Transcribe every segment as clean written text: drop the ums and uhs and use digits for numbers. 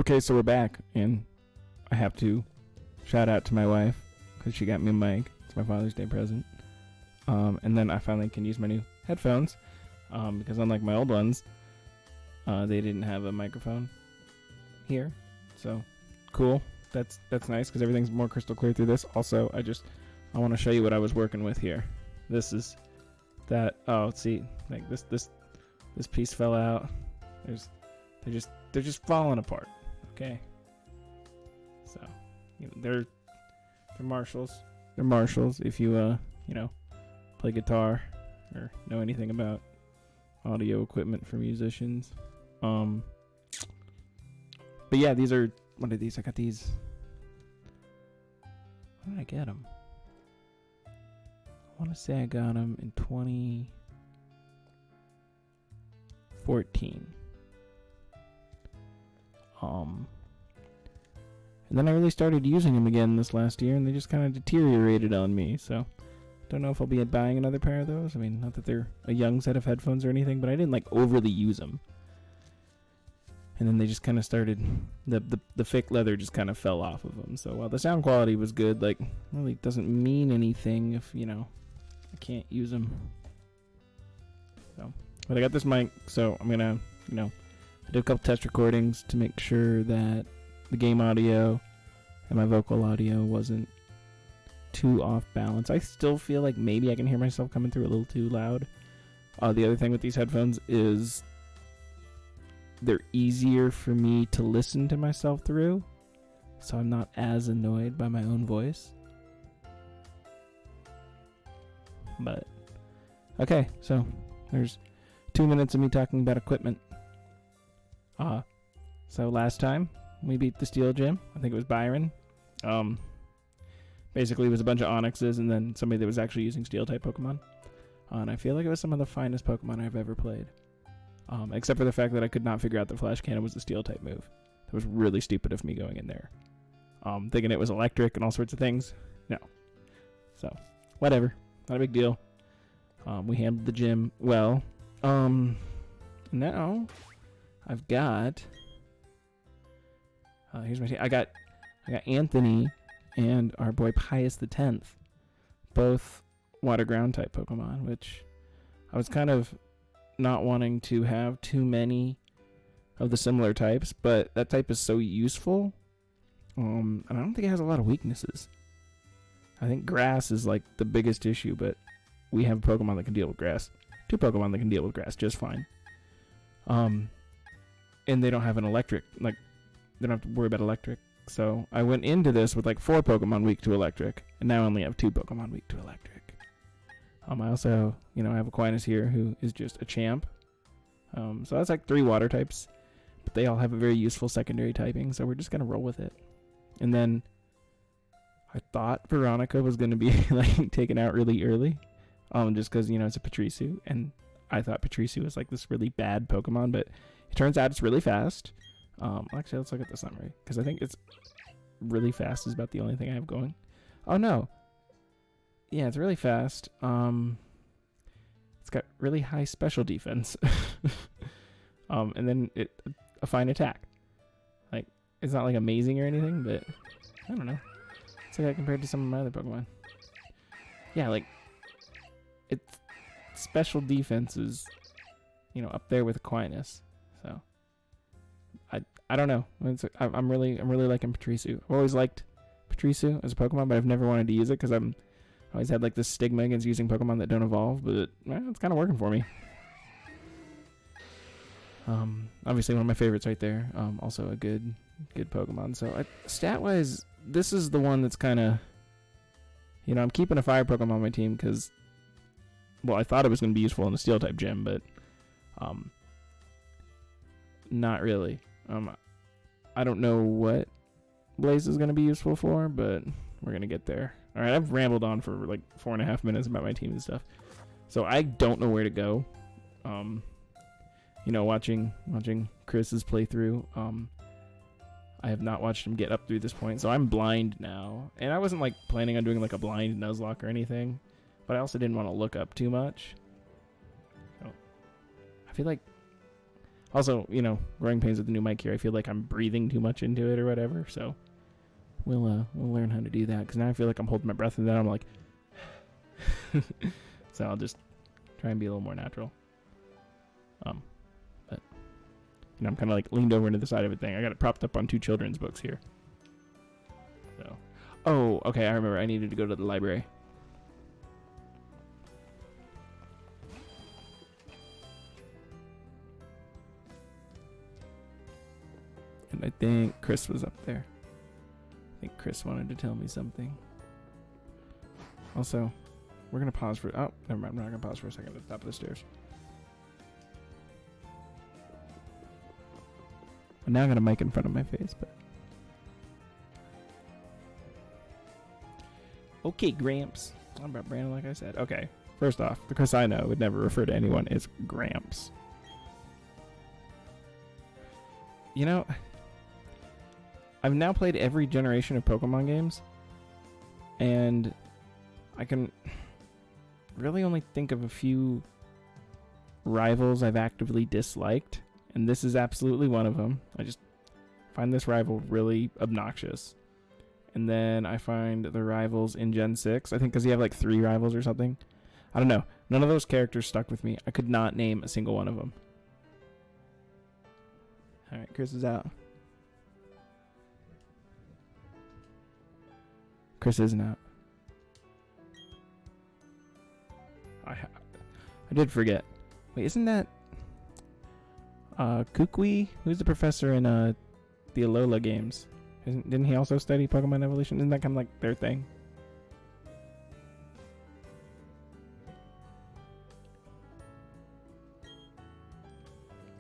Okay, so we're back, and I have to shout out to my wife because she got me a mic. It's my Father's Day present. And then I finally can use my new headphones because unlike my old ones, they didn't have a microphone here. So cool. That's nice because everything's more crystal clear through this. Also, I want to show you what I was working with here. This is that. Oh, see, like this piece fell out. They're just falling apart. Okay. So, they're Marshalls. They're Marshalls. If you play guitar or know anything about audio equipment for musicians. But yeah, these are, what are these? I got these. When did I get them? I want to say I got them in 2014. And then I really started using them again this last year, and they just kind of deteriorated on me, so don't know if I'll be buying another pair of those. I mean, not that they're a young set of headphones or anything, but I didn't overly use them. And then they just kind of started, the fake leather just kind of fell off of them. So while the sound quality was good, really doesn't mean anything if, I can't use them. So, but I got this mic, so I'm gonna, I did a couple test recordings to make sure that the game audio and my vocal audio wasn't too off balance. I still feel like maybe I can hear myself coming through a little too loud. The other thing with these headphones is they're easier for me to listen to myself through, so I'm not as annoyed by my own voice. But okay, so there's 2 minutes of me talking about equipment. So last time we beat the Steel Gym. I think it was Byron. Basically it was a bunch of Onyxes and then somebody that was actually using Steel type Pokemon. And I feel like it was some of the finest Pokemon I've ever played. Except for the fact that I could not figure out that Flash Cannon was the Steel type move. That was really stupid of me going in there. Thinking it was electric and all sorts of things. No. So, whatever. Not a big deal. We handled the gym well. Now I've got here's my team. I got Anthony and our boy Pius the 10th, both water ground type Pokemon, which I was kind of not wanting to have too many of the similar types, but that type is so useful. And I don't think it has a lot of weaknesses. I think grass is the biggest issue, but we have a Pokemon that can deal with grass. 2 Pokemon that can deal with grass just fine. And they don't have an electric, they don't have to worry about electric. So I went into this with 4 Pokemon weak to electric, and now I only have 2 Pokemon weak to electric. I also, I have Aquinas here who is just a champ. So that's 3 water types, but they all have a very useful secondary typing, so we're just going to roll with it. And then I thought Veronica was going to be taken out really early, just because, it's a Patrisu, and I thought Patrisu was this really bad Pokemon, but it turns out it's really fast. Actually, let's look at the summary, because I think it's really fast is about the only thing I have going. Oh, no. Yeah, it's really fast. It's got really high special defense. And then a fine attack. It's not amazing or anything, but I don't know. It's compared to some of my other Pokemon. Yeah, its special defense is, up there with Aquinas. So I don't know. I'm really liking Patrisu. I've always liked Patrisu as a Pokemon, but I've never wanted to use it because I always had this stigma against using Pokemon that don't evolve, but it's kind of working for me. Obviously one of my favorites right there. Also a good Pokemon. So stat-wise, this is the one that's kind of, I'm keeping a fire Pokemon on my team because, well, I thought it was going to be useful in the Steel type gym, but not really. I don't know what Blaze is going to be useful for, but we're going to get there. All right, I've rambled on for 4.5 minutes about my team and stuff. So I don't know where to go. Watching Chris's playthrough, I have not watched him get up through this point, so I'm blind now. And I wasn't planning on doing a blind Nuzlocke or anything, but I also didn't want to look up too much. So I feel Also, you know, growing pains with the new mic here. I feel like I'm breathing too much into it or whatever. So we'll learn how to do that, because now I feel like I'm holding my breath and then I'm like, so I'll just try and be a little more natural. But you know, I'm kind of like leaned over into the side of a thing. I got it propped up on 2 children's books here. So, oh, okay. I remember I needed to go to the library. And I think Chris was up there. I think Chris wanted to tell me something. Also, we're going to pause for... Oh, never mind. I'm not going to pause for a second at the top of the stairs. And now I got a mic in front of my face, but... Okay, Gramps. I'm about Brandon, like I said. Okay, first off, the Chris I know would never refer to anyone as Gramps. You know... I've now played every generation of Pokemon games, and I can really only think of a few rivals I've actively disliked, and this is absolutely one of them. I just find this rival really obnoxious. And then I find the rivals in Gen 6, I think because you have like 3 rivals or something. I don't know. None of those characters stuck with me. I could not name a single one of them. Alright, Chris is out. Chris isn't out. I did forget. Wait, isn't that Kukui? Who's the professor in the Alola games? Didn't he also study Pokemon evolution? Isn't that kind of like their thing?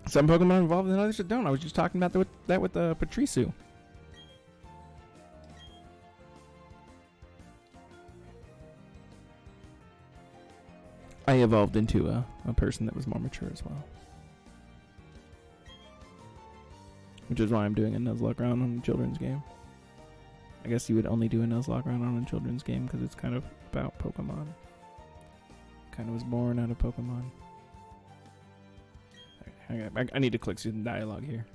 Some Pokemon evolve and others that don't. I was just talking about that with Patrisu. I evolved into a person that was more mature as well. Which is why I'm doing a Nuzlocke round on a children's game. I guess you would only do a Nuzlocke round on a children's game because it's kind of about Pokemon. Kind of was born out of Pokemon. I need to click some dialogue here.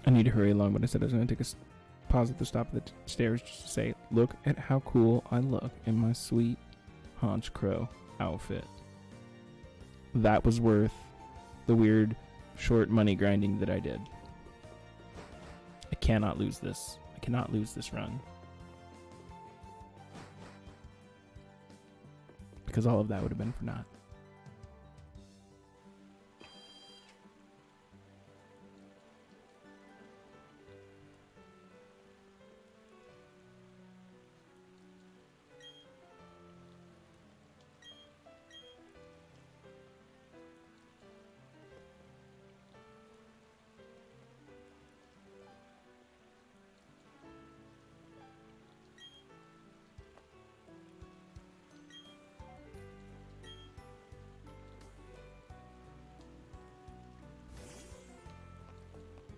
I need to hurry along, but I said I was going to take a pause at the stop of the stairs just to say, look at how cool I look in my sweet Haunch Crow outfit. That was worth the weird short money grinding that I did. I cannot lose this. I cannot lose this run. Because all of that would have been for naught.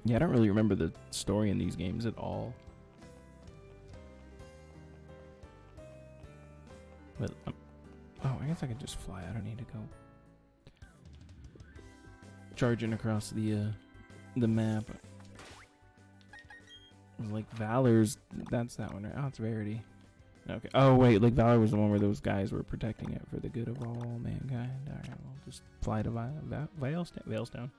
Yeah, I don't really remember the story in these games at all. But, oh, I guess I could just fly. I don't need to go charging across the map. Like Valor's, that's that one, right? Oh, it's Verity. Okay. Oh, wait, like Valor was the one where those guys were protecting it for the good of all mankind. Alright, we'll just fly to Veilstone.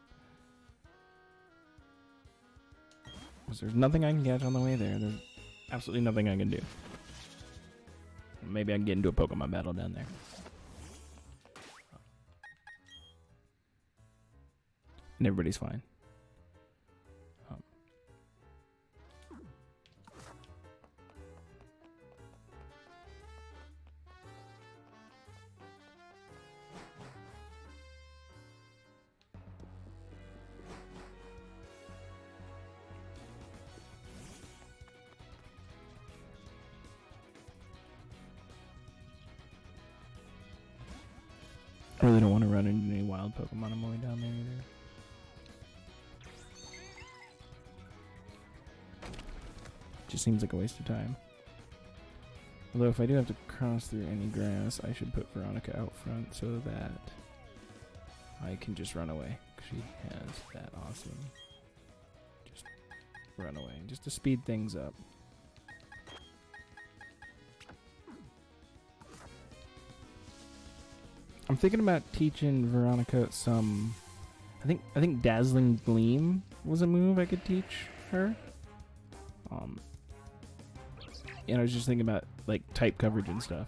Because there's nothing I can catch on the way there. There's absolutely nothing I can do. Maybe I can get into a Pokemon battle down there. And everybody's fine. I really don't want to run into any wild Pokemon on my way down there either. Just seems like a waste of time. Although if I do have to cross through any grass, I should put Veronica out front so that I can just run away. She has that awesome. Just run away, just to speed things up. I'm thinking about teaching Veronica some. I think Dazzling Gleam was a move I could teach her. And I was just thinking about like type coverage and stuff,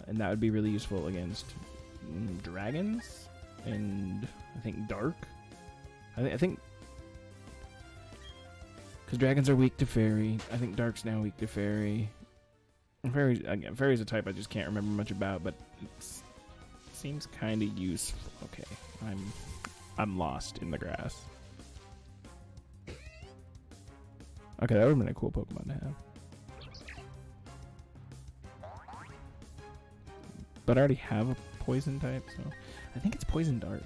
and that would be really useful against dragons and I think dark. I think because dragons are weak to fairy. I think dark's now weak to fairy. And fairy's a type I just can't remember much about, but it's seems kind of useful. Okay, I'm lost in the grass. Okay, that would have been a cool Pokemon to have. But I already have a poison type, so I think it's Poison Dart.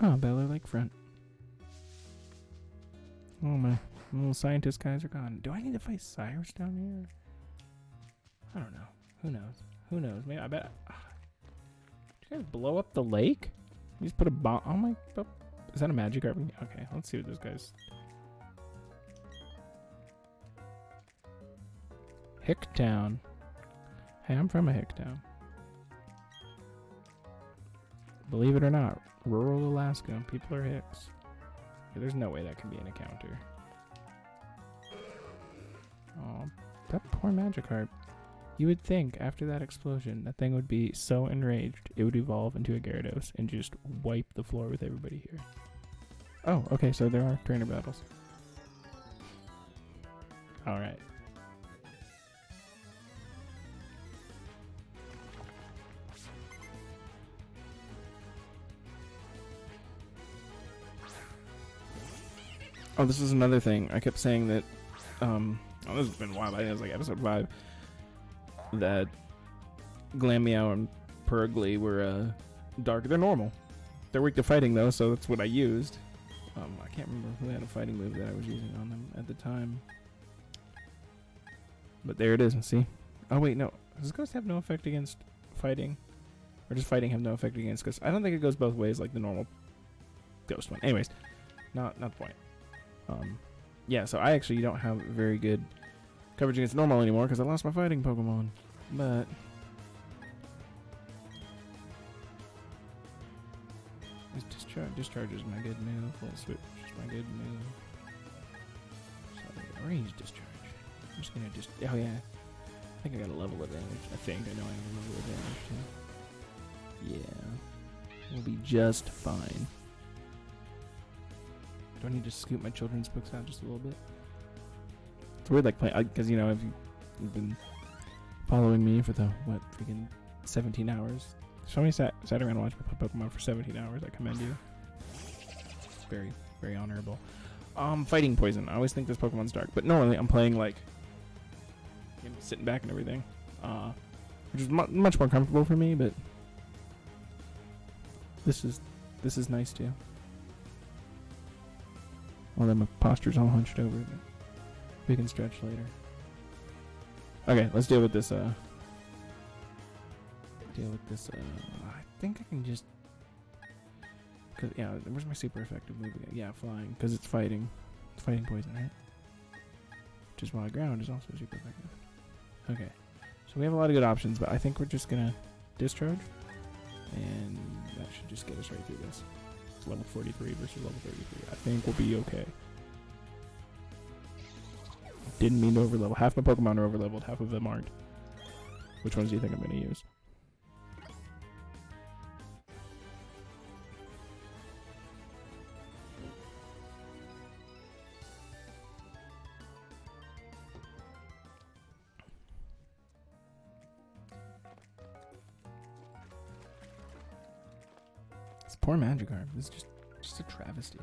Oh, Bella Lakefront. Oh, my little scientist guys are gone. Do I need to fight Cyrus down here? I don't know. Who knows? Who knows? Maybe I bet. Did you guys blow up the lake? You just put a bomb. Oh my. Is that a magic RPG? Okay, let's see what this guy's. Hicktown. Hey, I'm from a Hicktown. Believe it or not, rural Alaska, people are Hicks. Yeah, there's no way that can be an encounter. Oh, that poor Magikarp. You would think after that explosion, that thing would be so enraged, it would evolve into a Gyarados and just wipe the floor with everybody here. Oh, okay, so there are trainer battles. Alright. Oh, this is another thing. I kept saying that, oh, this has been a while, I think it was like episode 5, that Glameow and Purugly were, dark. They're normal. They're weak to fighting, though, so that's what I used. I can't remember who had a fighting move that I was using on them at the time. But there it is, see? Oh, wait, no. Does Ghost have no effect against fighting? Or does fighting have no effect against Ghost? I don't think it goes both ways like the normal Ghost one. Anyways, not the point. Yeah, so I actually don't have very good coverage against normal anymore because I lost my fighting Pokemon. But discharge is my good move. Full switch is my good move. So range discharge. I'm just gonna oh yeah. I think I got a level advantage. I know I have a level advantage too. Yeah. We'll be just fine. Do I need to scoot my children's books out just a little bit? It's weird, like playing, because you know, if you've been following me for the freaking 17 hours. Somebody sat around and watched me play Pokemon for 17 hours. I commend you. It's very, very honorable. Fighting poison. I always think this Pokemon's dark, but normally I'm playing like sitting back and everything, which is much more comfortable for me. But this is nice too. Although my posture's all hunched over, but we can stretch later. Okay, let's deal with this. I think I can just. Cause yeah, where's my super effective move again? Yeah, flying, because it's fighting. It's fighting poison, right? Which is why ground is also super effective. Okay. So we have a lot of good options, but I think we're just gonna discharge. And that should just get us right through this. It's level 43 versus level 33. I think we'll be okay. Didn't mean to overlevel. Half my Pokemon are overleveled, half of them aren't. Which ones do you think I'm gonna use? This poor Magikarp. This is just a travesty.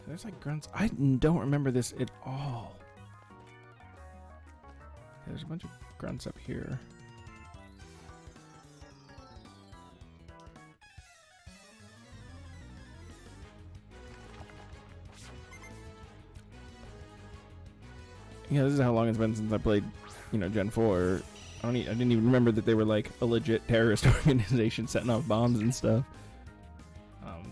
There's like grunts. I don't remember this at all. There's a bunch of grunts up here. Yeah, this is how long it's been since I played, Gen 4. I didn't even remember that they were like a legit terrorist organization setting off bombs and stuff.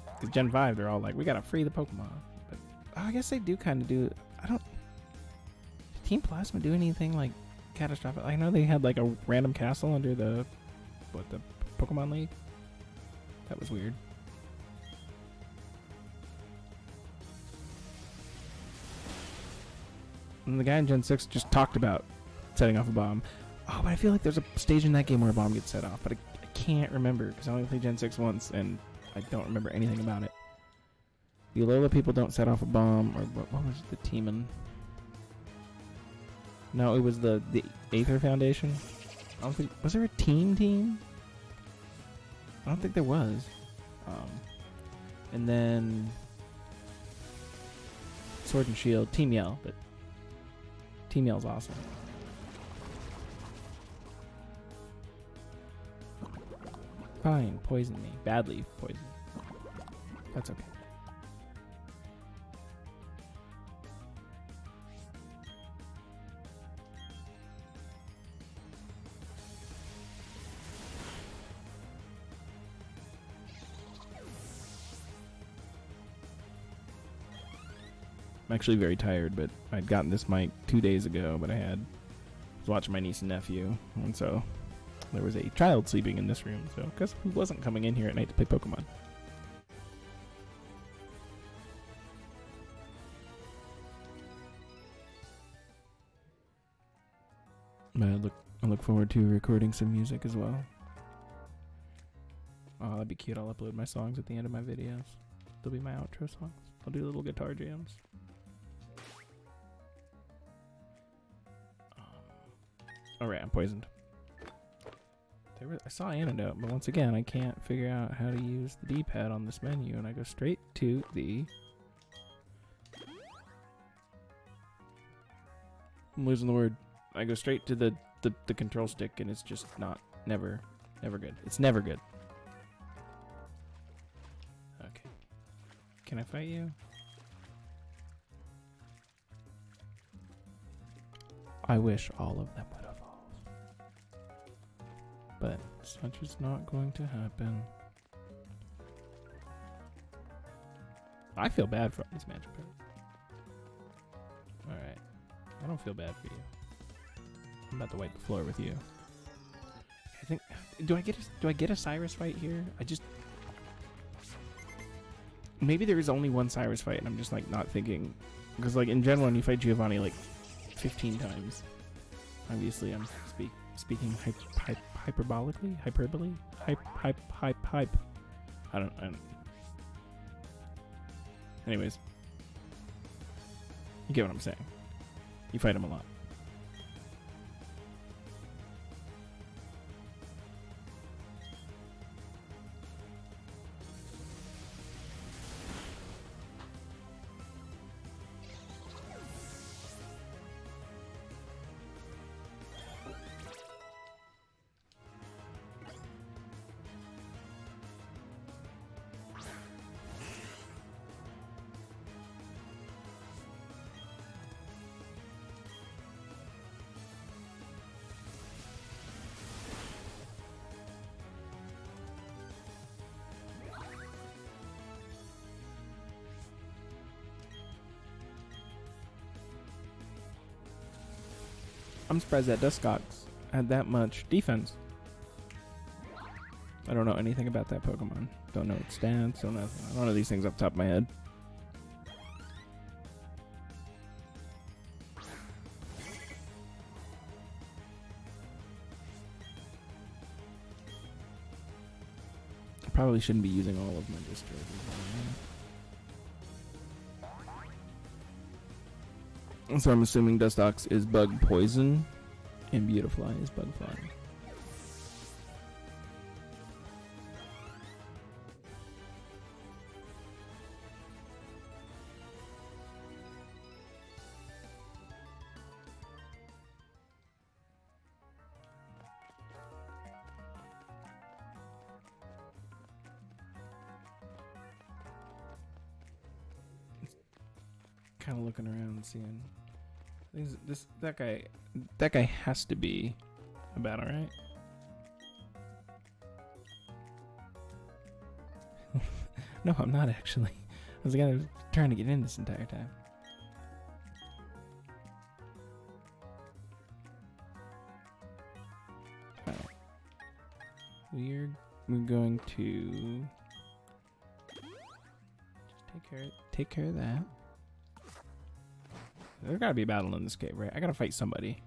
Because Gen 5, they're all like, we gotta free the Pokemon. But I guess they do kind of do. Did Team Plasma do anything like catastrophic? I know they had like a random castle under the Pokemon League. That was weird. And the guy in Gen 6 just talked about setting off a bomb. Oh, but I feel like there's a stage in that game where a bomb gets set off, but I can't remember because I only played Gen 6 once and I don't remember anything about it. The Alola people don't set off a bomb, or what was the team? No, it was the Aether Foundation. I don't think, was there a team? I don't think there was. And then Sword and Shield, Team Yell, but Team Yell's awesome. Fine, poison me. Badly poison. That's okay. I'm actually very tired, but I'd gotten this mic 2 days ago, but I was watching my niece and nephew, and so there was a child sleeping in this room, so guess who wasn't coming in here at night to play Pokemon? But I look forward to recording some music as well. Oh, that'd be cute. I'll upload my songs at the end of my videos. They'll be my outro songs. I'll do little guitar jams. Alright, I'm poisoned. I saw Antidote, but once again, I can't figure out how to use the D-pad on this menu, and I go straight to the... I'm losing the word. I go straight to the control stick, and it's just never good. It's never good. Okay. Can I fight you? I wish all of them would evolve. But such is not going to happen. I feel bad for this matchup. Alright. I don't feel bad for you. I'm about to wipe the floor with you. I think... Do I get a Cyrus fight here? Maybe there is only one Cyrus fight and I'm just like not thinking. Because like in Gen 1 you fight Giovanni like 15 times. Obviously I'm speaking hyperbolically? Hyperbole? Hype. I don't. Anyways. You get what I'm saying. You fight him a lot. I'm surprised that Nuzlocke had that much defense. I don't know anything about that Pokemon. Don't know its stats. Don't know. I don't know these things off the top of my head. I probably shouldn't be using all of my discharges. So I'm assuming Nuzlocke is Bug Poison, and Beautifly is Bug Fly. Kind of looking around and seeing. That guy has to be a battle, right? No, I'm not actually. I was the guy that was trying to get in this entire time. Alright. We're going to just take care of that. There's gotta be a battle in this cave, right? I gotta fight somebody.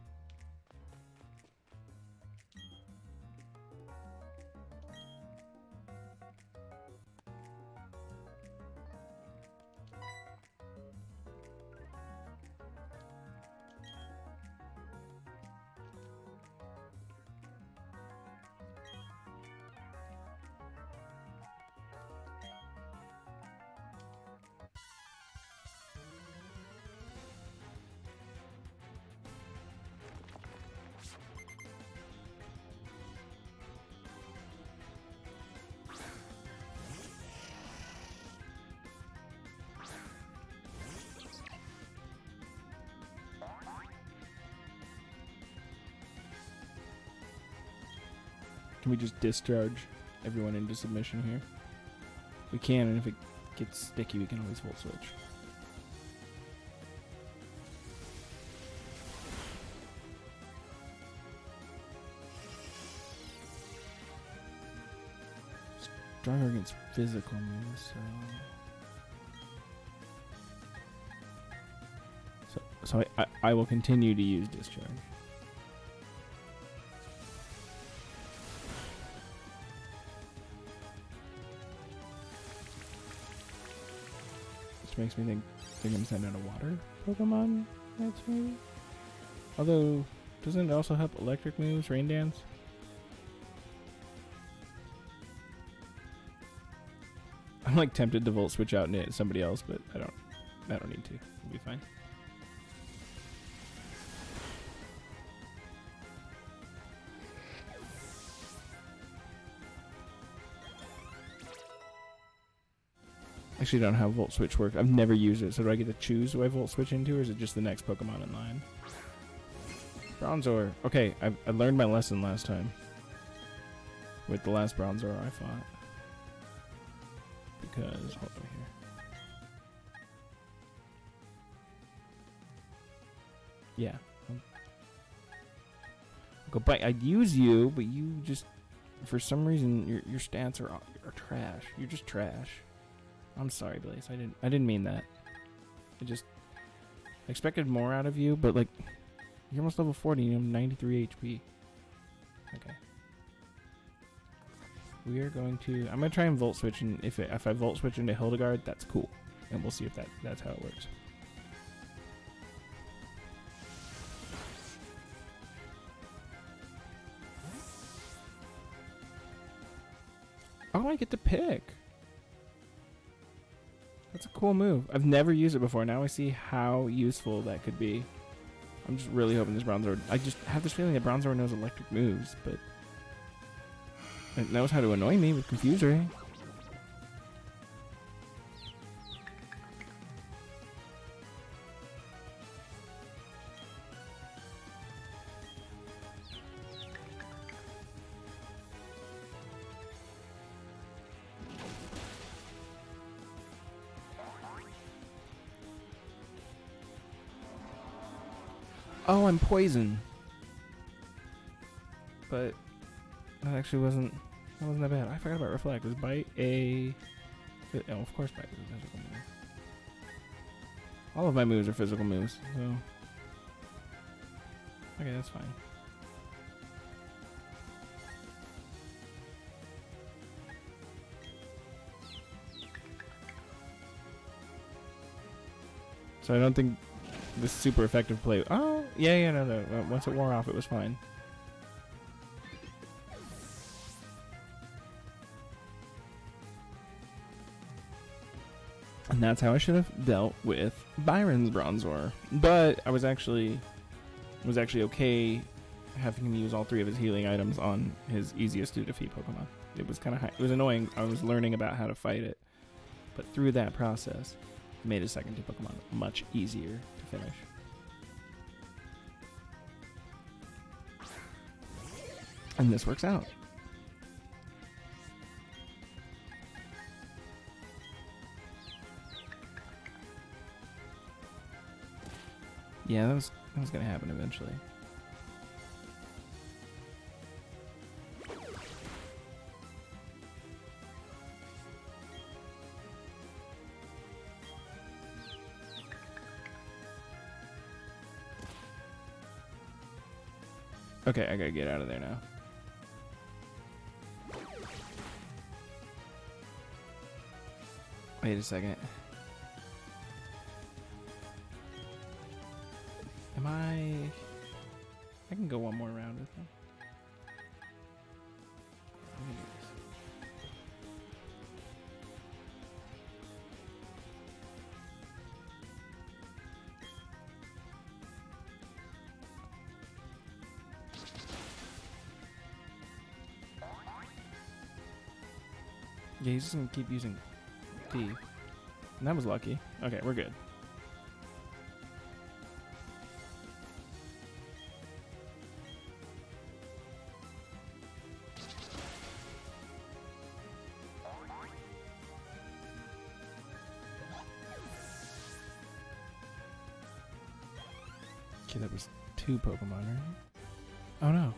Can we just discharge everyone into submission here? We can, and if it gets sticky, we can always volt switch. Stronger against physical moves, so I will continue to use discharge. Makes me think they're gonna send out a water Pokemon next, maybe. Although, doesn't it also help electric moves, Rain Dance? I'm like tempted to volt switch out and hit somebody else, but I don't need to. It'll be fine. Actually don't know how Volt Switch works. I've never used it, so do I get to choose who I Volt Switch into, or is it just the next Pokemon in line? Bronzor. Okay, I learned my lesson last time. With the last Bronzor I fought. Because, hold on here. Yeah. I'll go bite. I'd use you, but you just, for some reason, your stats are trash. You're just trash. I'm sorry, Blaze. I didn't mean that. I just expected more out of you, but like you're almost level 40 and you have 93 HP. Okay. We are going to. I'm gonna try and volt switch, and if I volt switch into Hildegard, that's cool, and we'll see if that's how it works. Oh, I get to pick. That's a cool move. I've never used it before. Now I see how useful that could be. I'm just really hoping this Bronzor... I just have this feeling that Bronzor knows electric moves, but... it knows how to annoy me with Confuse Ray. Oh, I'm poison. but that actually wasn't that bad. I forgot about Reflect. Is Bite a... Oh, of course Bite is a physical move. All of my moves are physical moves, so... Okay, that's fine. So I don't think this super effective play... Oh, yeah, no. Once it wore off, it was fine. And that's how I should have dealt with Byron's Bronzor. But I was actually okay having him use all 3 of his healing items on his easiest to defeat Pokemon. It was kind of it was annoying. I was learning about how to fight it. But through that process, it made his second 2 Pokemon much easier to finish. And this works out. Yeah, that was gonna happen eventually. Okay, I gotta get out of there now. Wait a second. I can go one more round with him. Yeah, he's just gonna keep using D. And that was lucky. Okay, we're good. Okay, that was 2 Pokemon, right? Oh no.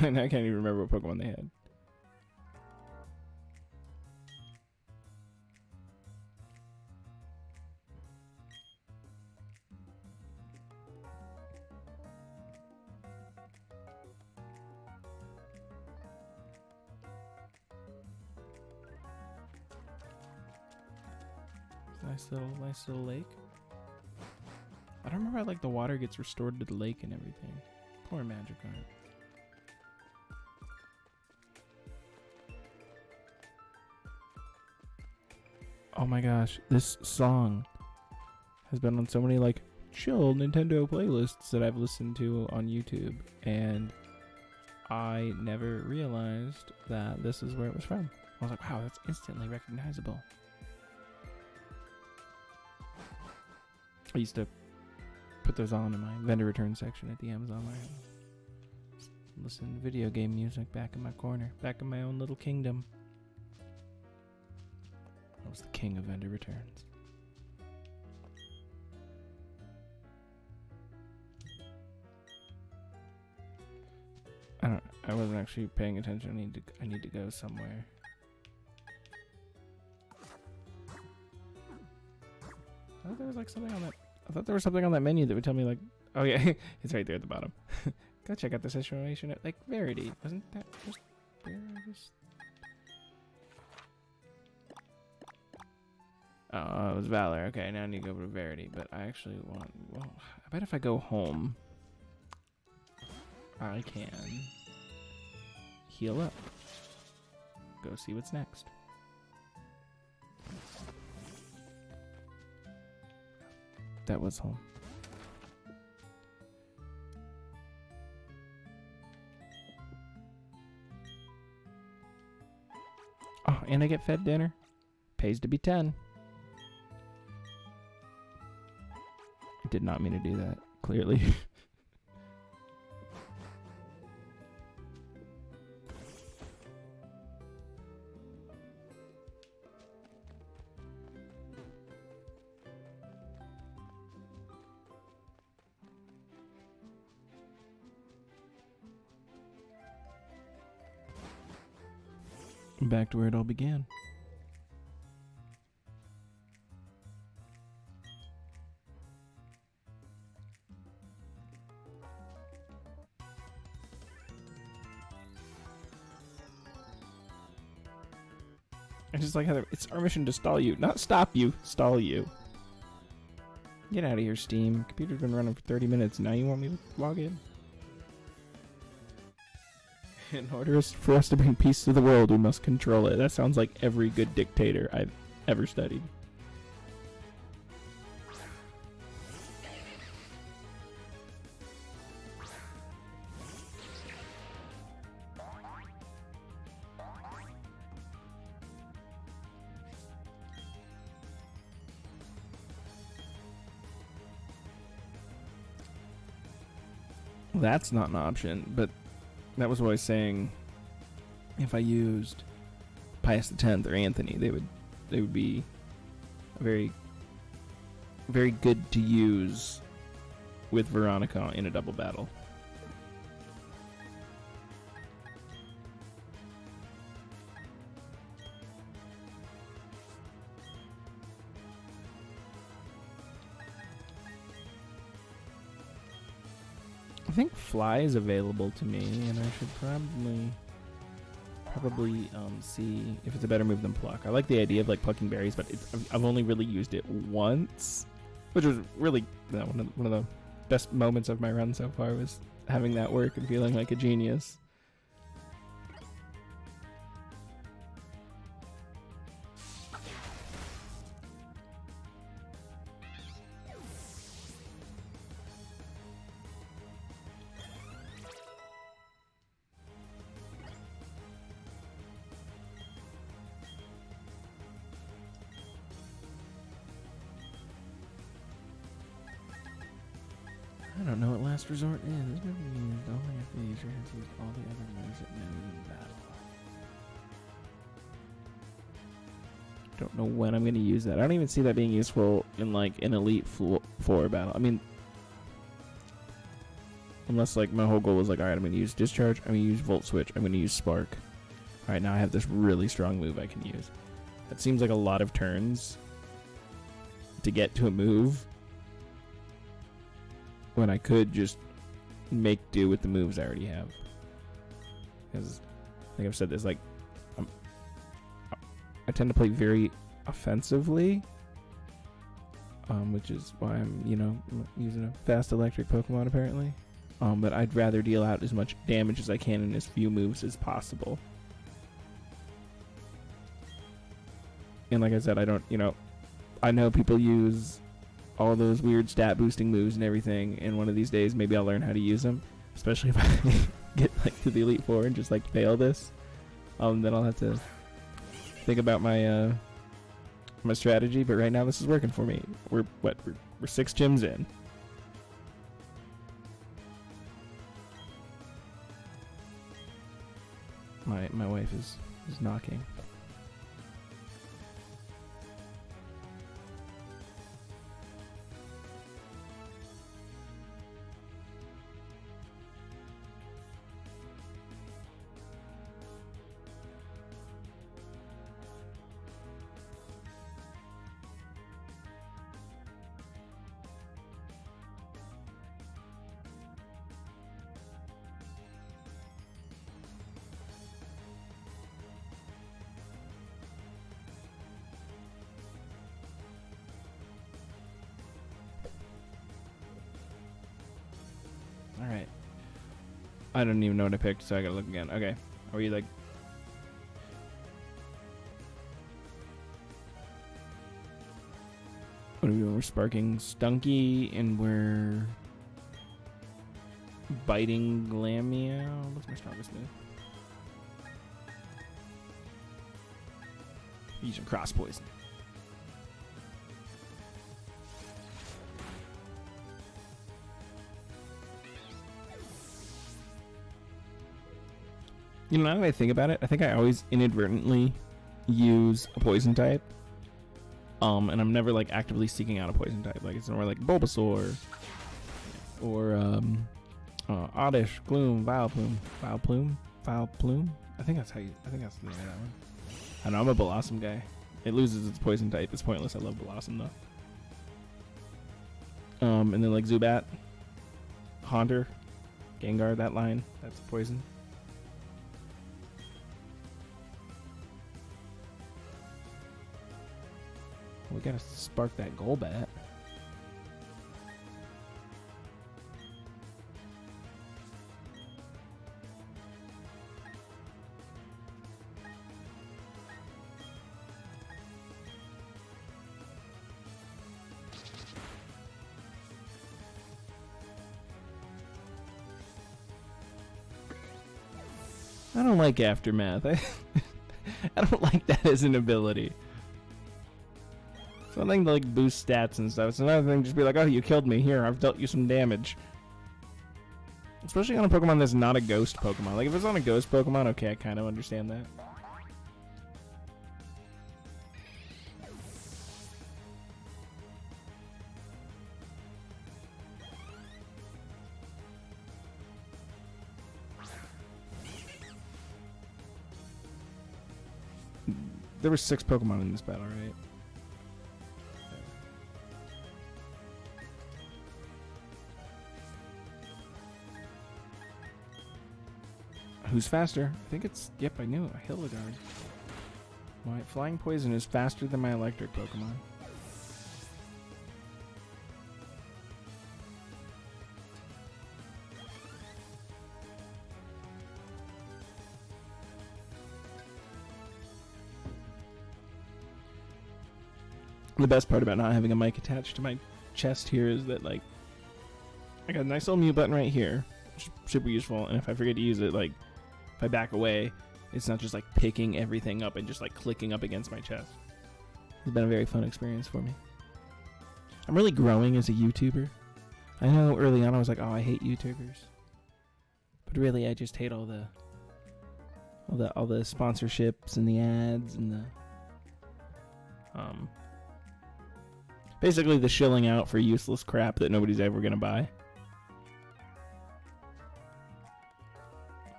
I can't even remember what Pokemon they had. Nice little lake. I don't remember how like the water gets restored to the lake and everything. Poor Magikarp. Oh my gosh, this song has been on so many like chill Nintendo playlists that I've listened to on YouTube, and I never realized that this is where it was from. I was like, wow, that's instantly recognizable. I used to put those on in my vendor return section at the Amazon warehouse. Listen to video game music back in my corner, back in my own little kingdom. I was the king of vendor returns. I wasn't actually paying attention. I need to go somewhere. I thought there was like something on that. I thought there was something on that menu that would tell me like, oh yeah, it's right there at the bottom. Go check out the situation at like Verity. Wasn't that just where I was? Oh, it was Valor. Okay, now I need to go over to Verity. But I actually want. Well, I bet if I go home, I can heal up. Go see what's next. That was home. Oh, and I get fed dinner. Pays to be 10. I did not mean to do that, clearly. Back to where it all began. I just like how it's our mission to stall you, not stop you, stall you. Get out of here, Steam. Computer's been running for 30 minutes. Now you want me to log in? In order for us to bring peace to the world, we must control it. That sounds like every good dictator I've ever studied. That's not an option, but that was what I was saying. If I used Pius X or Anthony, they would be very, very good to use with Veronica in a double battle. I think Fly is available to me, and I should probably see if it's a better move than Pluck. I like the idea of like plucking berries, but I've only really used it once, which was really one of the best moments of my run so far, was having that work and feeling like a genius. I don't know what Last Resort is. This movie used only if the user has used all the other moves it knows in battle. Don't know when I'm going to use that. I don't even see that being useful in like an Elite 4 battle. I mean, unless like my whole goal was like, alright, I'm going to use Discharge, I'm going to use Volt Switch, I'm going to use Spark. Alright, now I have this really strong move I can use. That seems like a lot of turns to get to a move, when I could just make do with the moves I already have. Because, like I've said this, like, I tend to play very offensively, which is why I'm, using a fast electric Pokemon apparently. But I'd rather deal out as much damage as I can in as few moves as possible. And like I said, I don't, I know people use all those weird stat boosting moves and everything, and one of these days maybe I'll learn how to use them, especially if I get like to the Elite Four and just like fail this. Then I'll have to think about my my strategy, but right now this is working for me. We're 6 gyms in. My wife is knocking. Alright. I don't even know what I picked, so I gotta look again. Okay. Are we like... What are we doing? We're sparking Stunky, and we're... biting Glameow. What's my strongest move? Using Cross Poison. Now that I think about it, I think I always inadvertently use a poison type. And I'm never like actively seeking out a poison type. Like it's more like Bulbasaur or Oddish, Gloom, Vileplume. I think that's the name of that one. I know, I'm a Blossom guy. It loses its poison type. It's pointless. I love Blossom though. And then like Zubat, Haunter, Gengar, that line. That's poison. We gotta spark that Golbat. I don't like Aftermath. I don't like that as an ability. It's one thing to like boost stats and stuff. It's another thing to just be like, oh, you killed me. Here, I've dealt you some damage. Especially on a Pokemon that's not a ghost Pokemon. Like if it's on a ghost Pokemon, okay, I kind of understand that. There were 6 Pokemon in this battle, right? Who's faster? I think it's... Yep, I knew it. Hildegard. My Flying Poison is faster than my electric Pokemon. The best part about not having a mic attached to my chest here is that, like, I got a nice little mute button right here, which is super useful, and if I forget to use it, like, if I back away, it's not just, like, picking everything up and just, like, clicking up against my chest. It's been a very fun experience for me. I'm really growing as a YouTuber. I know early on I was like, oh, I hate YouTubers. But really, I just hate all the sponsorships and the ads and the... basically the shilling out for useless crap that nobody's ever gonna buy.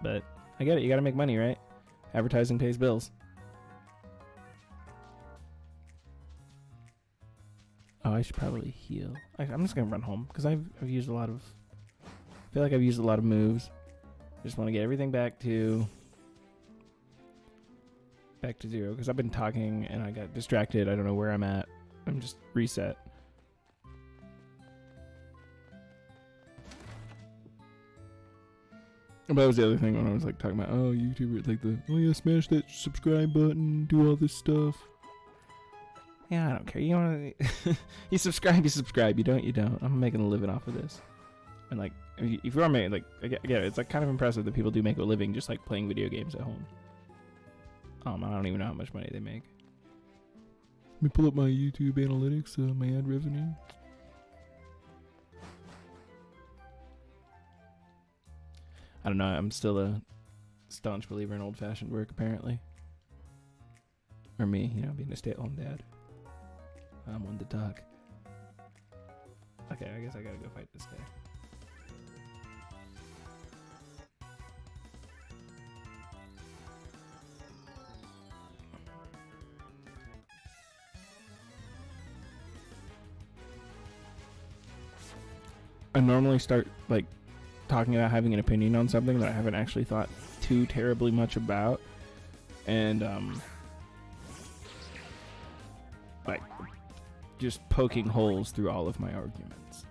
But I get it, you gotta make money, right? Advertising pays bills. Oh, I should probably heal. I'm just gonna run home because I've used a lot of... I feel like I've used a lot of moves. I just want to get everything back to 0 because I've been talking and I got distracted. I don't know where I'm at. I'm just reset. But that was the other thing when I was like talking about, oh, YouTuber, like the, oh yeah, smash that subscribe button, do all this stuff. Yeah, I don't care. You want to, you subscribe, you subscribe. You don't, you don't. I'm making a living off of this. And like, if you are making, like, I get it. It's like kind of impressive that people do make a living just like playing video games at home. I don't even know how much money they make. Let me pull up my YouTube analytics, my ad revenue. I don't know. I'm still a staunch believer in old-fashioned work, apparently. Or me, you know, being a stay-at-home dad. I'm one to talk. Okay, I guess I gotta go fight this guy. I normally start, like, talking about having an opinion on something that I haven't actually thought too terribly much about. And, like, just poking holes through all of my arguments.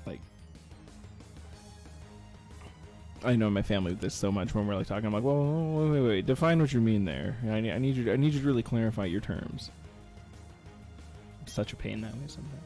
Like, I know my family with this so much when we're, like, talking. I'm like, whoa, wait, define what you mean there. I need you to really clarify your terms. It's such a pain that way sometimes.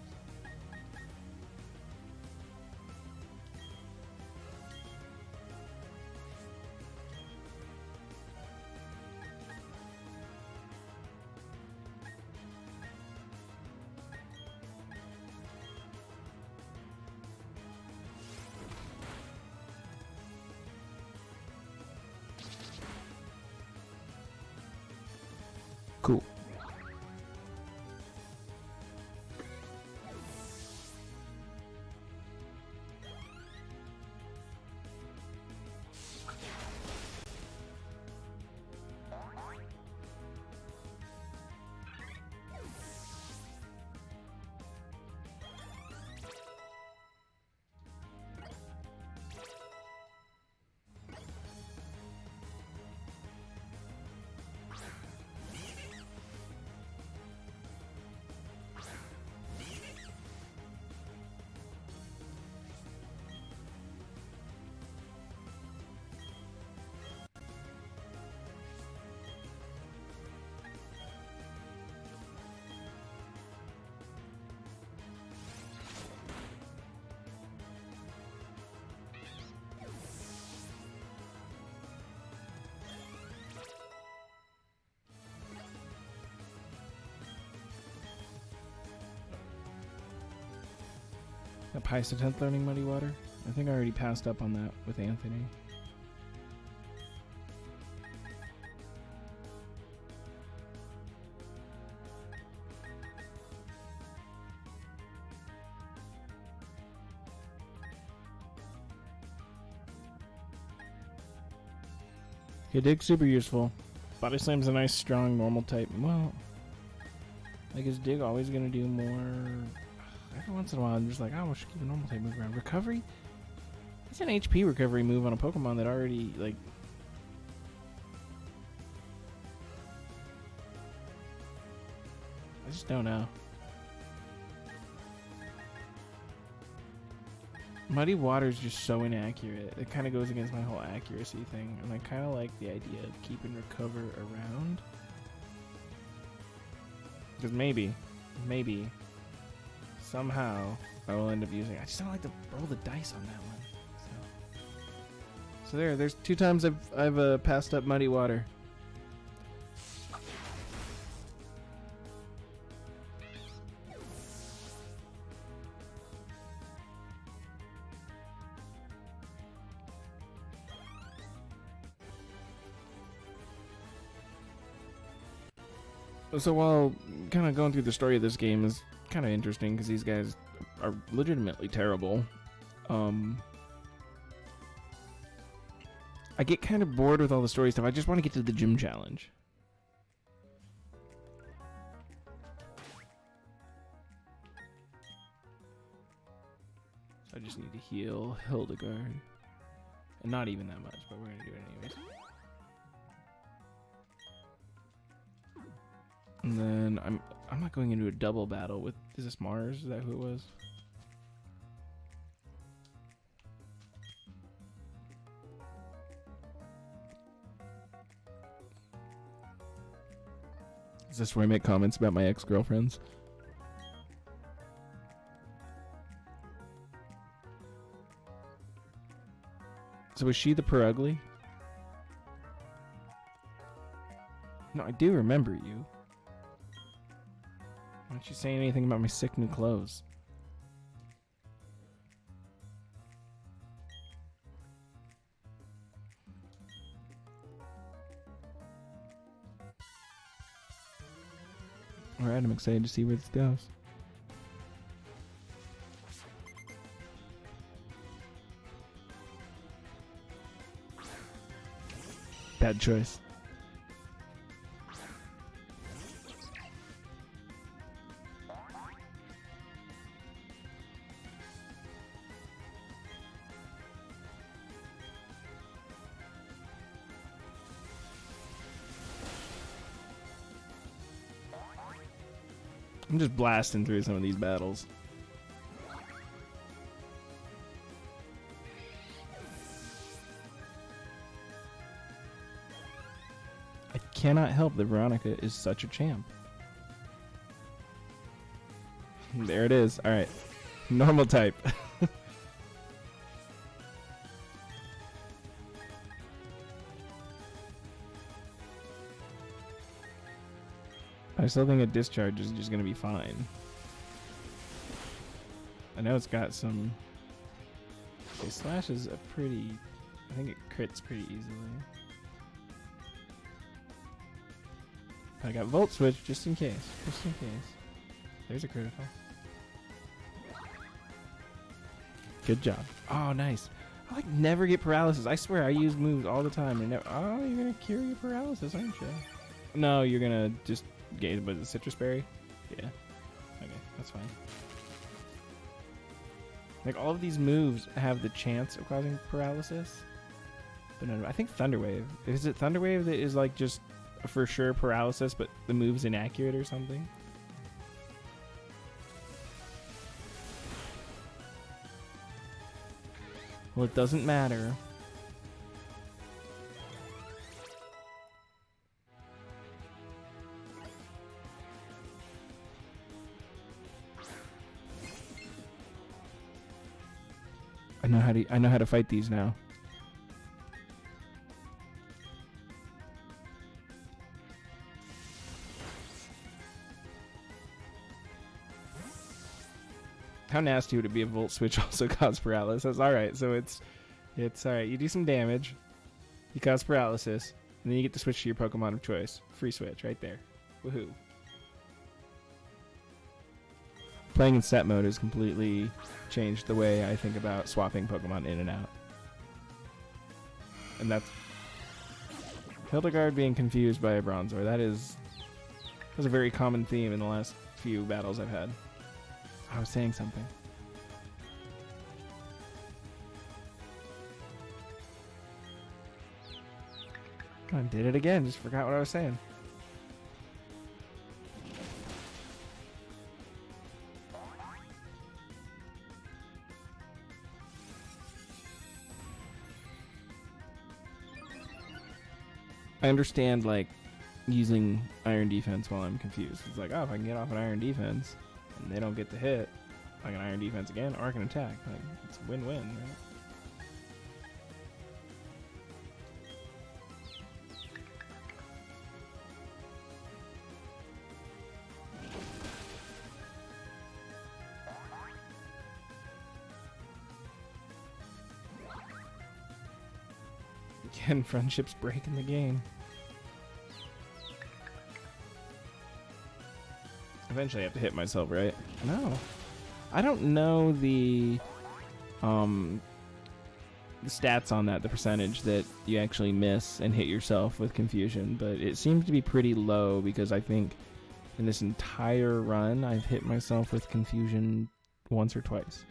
Cool. Got Pius the 10th learning Muddy Water. I think I already passed up on that with Anthony. Okay, Dig's super useful. Body Slam's a nice, strong, normal type. Well, like, is Dig always going to do more? Every once in a while, I'm just like, oh, I should keep a normal type move around. Recovery? It's an HP recovery move on a Pokemon that already, like... I just don't know. Muddy Water is just so inaccurate. It kind of goes against my whole accuracy thing. And I kind of like the idea of keeping Recover around. Because maybe, somehow, I will end up using it. I just don't like to roll the dice on that one. So there's 2 times I've passed up Muddy Water. So while kind of going through the story of this game is kind of interesting because these guys are legitimately terrible. I get kind of bored with all the story stuff. I just want to get to the gym challenge. So I just need to heal Hildegard. And not even that much, but we're going to do it anyways. And then I'm not going into a double battle with... Is this Mars? Is that who it was? Is this where I make comments about my ex-girlfriends? So was she the Perugly? No, I do remember you. Why don't you say anything about my sick new clothes? Alright, I'm excited to see where this goes. Bad choice. I'm just blasting through some of these battles. I cannot help that Veronica is such a champ. There it is. Alright. Normal type. I still think a discharge is just going to be fine. I know it's got some... Okay, Slash is a pretty... I think it crits pretty easily. I got Volt Switch just in case. Just in case. There's a critical. Good job. Oh, nice. I like never get paralysis. I swear I use moves all the time and never... Oh, you're going to cure your paralysis, aren't you? No, you're going to just... Get with the citrus berry? Yeah. Okay, that's fine. Like, all of these moves have the chance of causing paralysis. But no, I think Thunder Wave. Is it Thunder Wave that is like just for sure paralysis, but the move's inaccurate or something? Well, it doesn't matter. I know how to fight these now. How nasty would it be if Volt Switch also caused paralysis? Alright, so it's alright. You do some damage, you cause paralysis, and then you get to switch to your Pokemon of choice. Free switch right there. Woohoo. Playing in set mode has completely changed the way I think about swapping Pokemon in and out. And that's Hildegard being confused by a Bronzor. That's a very common theme in the last few battles I've had. I was saying something. I did it again. Just forgot what I was saying. I understand, like, using Iron Defense while I'm confused. It's like, oh, if I can get off an Iron Defense and they don't get to hit, I can Iron Defense again, or I can attack. Like, it's a win-win, right? Again, friendships break in the game. Eventually I have to hit myself, right? No. I don't know the stats on that, the percentage that you actually miss and hit yourself with confusion, but it seems to be pretty low because I think in this entire run I've hit myself with confusion once or twice.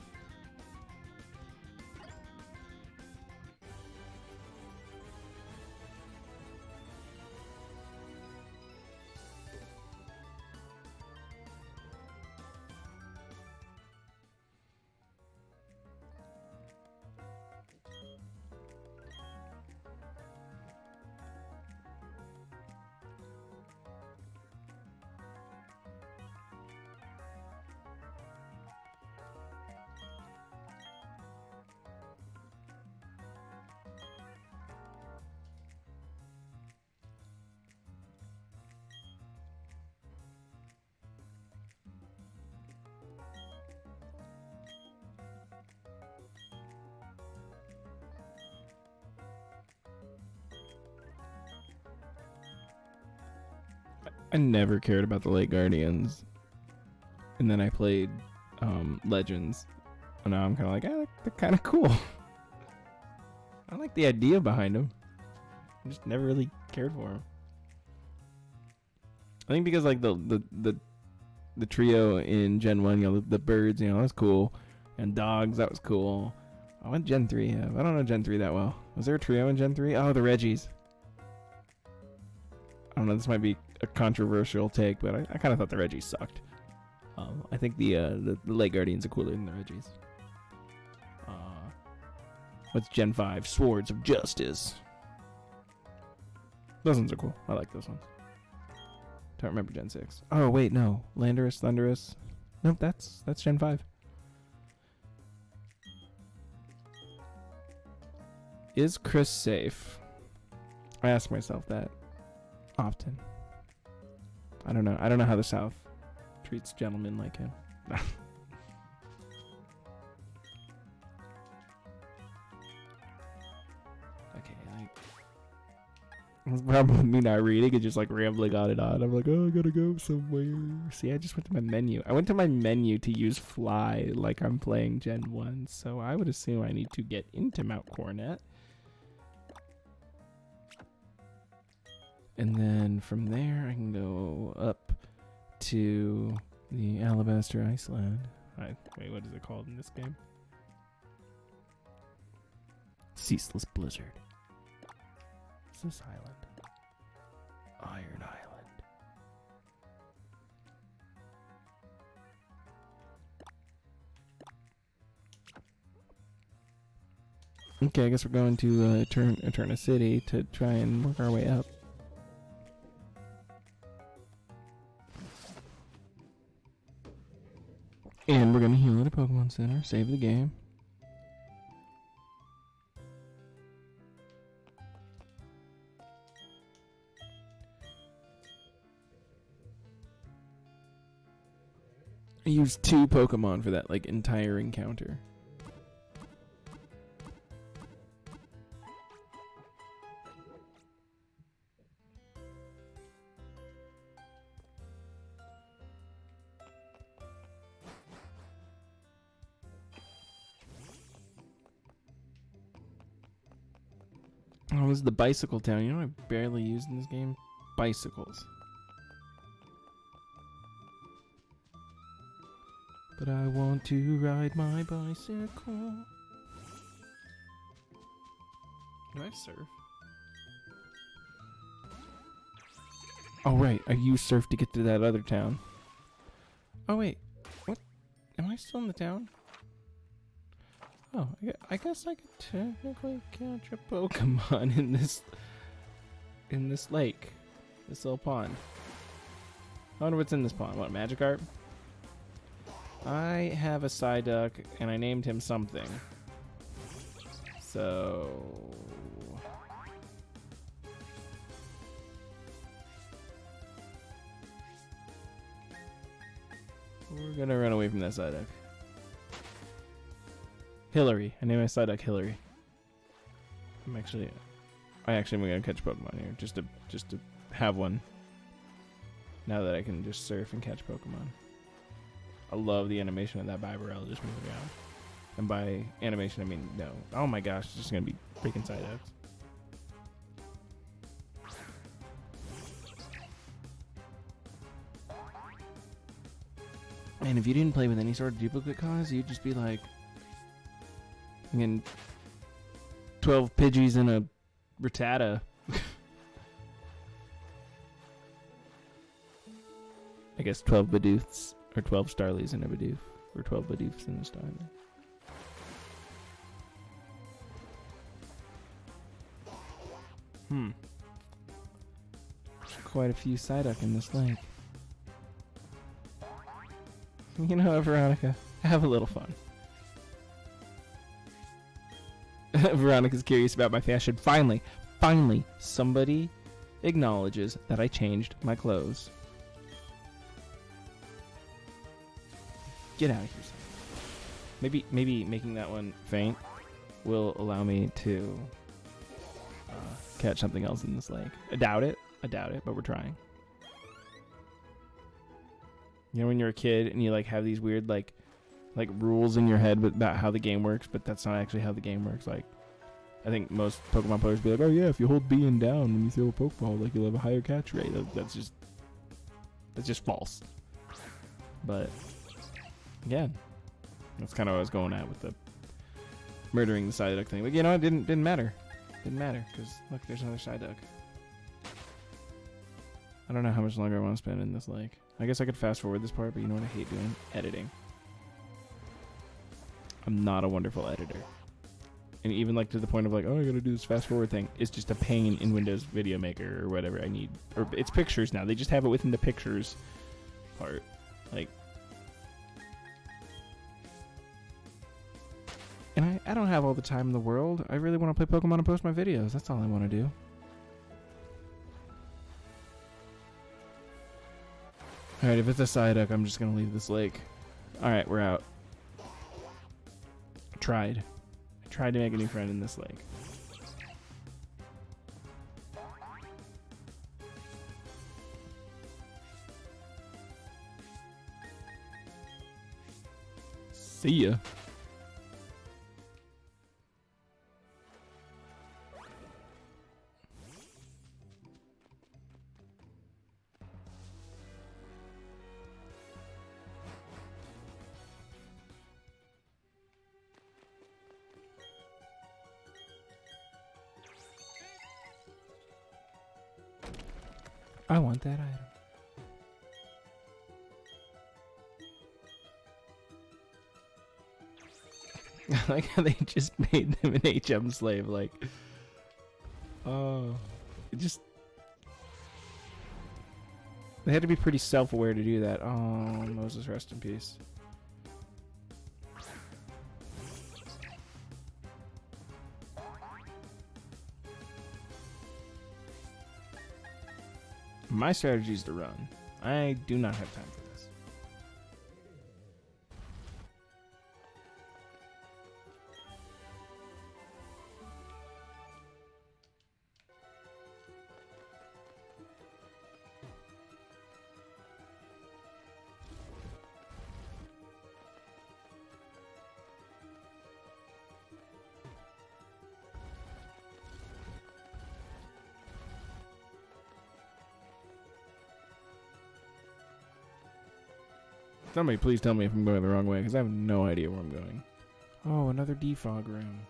I never cared about the Lake Guardians, and then I played Legends, and now I'm kind of like, they're kind of cool. I like the idea behind them. I just never really cared for them. I think because like the trio in Gen 1, you know, the birds, you know, that's cool, and dogs, that was cool. I went Gen 3. I don't know Gen 3 that well. Was there a trio in Gen 3? Oh, the Reggies. I don't know, this might be a controversial take, but I kind of thought the Reggies sucked. I think the Lake Guardians are cooler than the Reggies. What's Gen 5? Swords of Justice. Those ones are cool. I like those ones. Don't remember Gen 6. Oh, wait, no. Landorus, Thundurus. Nope, that's Gen 5. Is Chris safe? I ask myself that often. I don't know. I don't know how the South treats gentlemen like him. Okay, like, it's probably me not reading and just like rambling on and on. I'm like, oh, I gotta go somewhere. See, I just went to my menu. I went to my menu to use fly like I'm playing Gen 1, so I would assume I need to get into Mount Coronet. And then from there, I can go up to the Alabaster Iceland. Wait, what is it called in this game? Ceaseless Blizzard. What's this island? Iron Island. Okay, I guess we're going to Eterna City to try and work our way up. And we're going to heal at a Pokemon Center, save the game. I used 2 Pokemon for that like entire encounter. Oh, this is the bicycle town. You know what I barely used in this game? Bicycles. But I want to ride my bicycle. Can I surf? Oh, right. I used surf to get to that other town. Oh, wait. What? Am I still in the town? Oh, I guess I could technically catch a Pokemon in this lake. This little pond. I wonder what's in this pond. What, Magikarp? I have a Psyduck, and I named him something. So... we're gonna run away from that Psyduck. Hillary. I named my Psyduck Hillary. I actually am gonna catch Pokemon here, just to have one. Now that I can just surf and catch Pokemon. I love the animation of that Bibarel just moving around. And by animation, I mean no. Oh my gosh, it's just gonna be freaking Psyducks. And if you didn't play with any sort of duplicate cause, you'd just be like, again, 12 Pidgeys and a Rattata. I guess 12 Bidooths, or 12 Starlies and a Bidoof, or 12 Bidoofs and a Starly. Quite a few Psyduck in this lake. You know what, Veronica? Have a little fun. Veronica's curious about my fashion. Finally, somebody acknowledges that I changed my clothes. Get out of here. Maybe making that one faint will allow me to catch something else in this lake. I doubt it, but we're trying. You know when you're a kid and you like have these weird like rules in your head about how the game works, but that's not actually how the game works. Like, I think most Pokemon players be like, oh yeah, if you hold B and down when you throw a Pokeball, like you'll have a higher catch rate. That's just false. But again, that's kind of what I was going at with the murdering the Psyduck thing. But you know, it didn't matter. Didn't matter because look, there's another Psyduck. I don't know how much longer I want to spend in this lake. I guess I could fast forward this part, but you know what I hate doing? Editing. I'm not a wonderful editor. And even like to the point of like, oh, I gotta do this fast forward thing. It's just a pain in Windows Video Maker or whatever I need. Or it's pictures now. They just have it within the pictures part. Like, and I don't have all the time in the world. I really want to play Pokemon and post my videos. That's all I want to do. Alright, if it's a Psyduck, I'm just going to leave this lake. Alright, we're out. I tried to make a new friend in this lake. See ya. I want that item. I like how they just made them an HM slave, like, oh, it just, they had to be pretty self-aware to do that. Oh, Moses, rest in peace. My strategy is to run. I do not have time for this. Somebody please tell me if I'm going the wrong way, because I have no idea where I'm going. Oh, another defog room.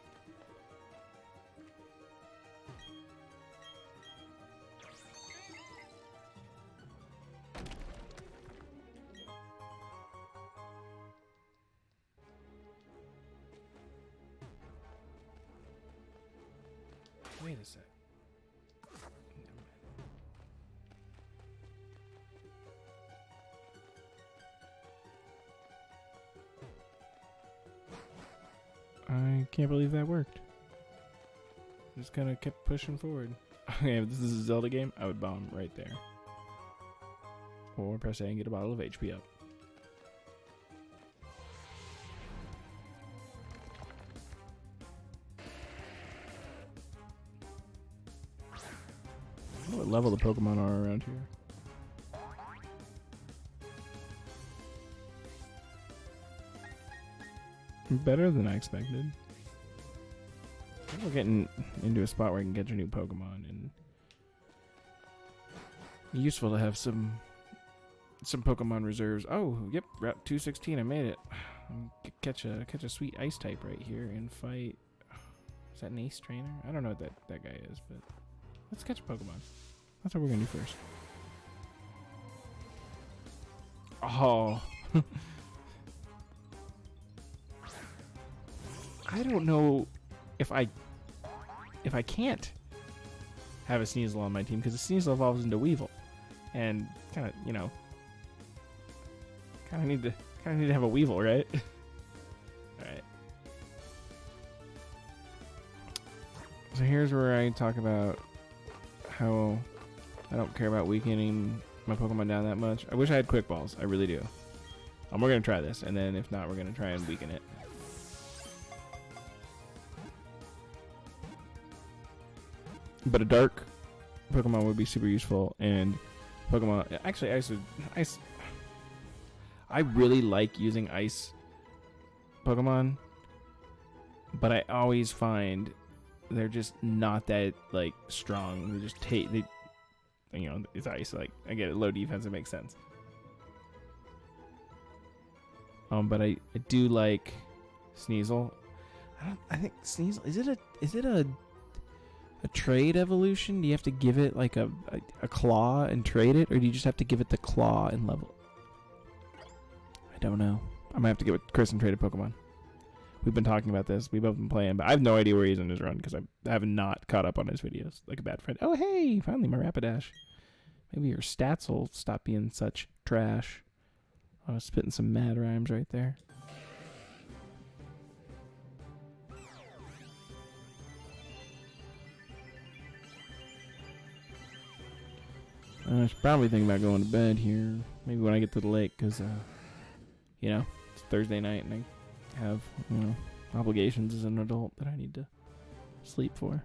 Wait a sec. I can't believe that worked. Just kind of kept pushing forward. Okay, if this is a Zelda game, I would bomb right there. Or press A and get a bottle of HP up. I don't know what level the Pokemon are around here. Better than I expected. I think we're getting into a spot where I can get your new Pokemon, and useful to have some Pokemon reserves. Oh, yep, Route 216. I made it. Catch a sweet ice type right here and fight. Is that an Ace Trainer? I don't know what that guy is, but let's catch a Pokemon. That's what we're gonna do first. Oh. I don't know if I can't have a Sneasel on my team, because the Sneasel evolves into Weevil, and kind of need to have a Weevil, right? All right. So here's where I talk about how I don't care about weakening my Pokemon down that much. I wish I had Quick Balls. I really do. We're gonna try this, and then if not, we're gonna try and weaken it. But a dark Pokemon would be super useful, and Pokemon. Actually, I really like using ice Pokemon, but I always find they're just not that like strong. They just it's ice. Like, I get it, low defense. It makes sense. But I do like Sneasel. I think Sneasel is it a trade evolution? Do you have to give it like a claw and trade it, or do you just have to give it the claw and level? I don't know. I might have to get with Chris and trade a Pokemon. We've been talking about this. We've both been playing, but I have no idea where he's in his run, because I have not caught up on his videos like a bad friend. Oh, hey, finally my Rapidash. Maybe your stats will stop being such trash. I was spitting some mad rhymes right there. I should probably think about going to bed here. Maybe when I get to the lake, because, it's Thursday night and I have, obligations as an adult that I need to sleep for.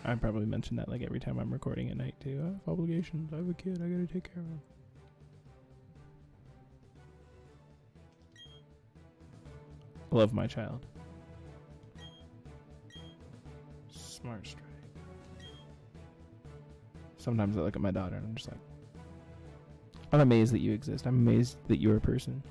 I probably mention that like every time I'm recording at night too. I have obligations. I have a kid. I gotta take care of him. I love my child. Smart Strike. Sometimes I look at my daughter and I'm just like, I'm amazed that you exist. I'm amazed that you're a person.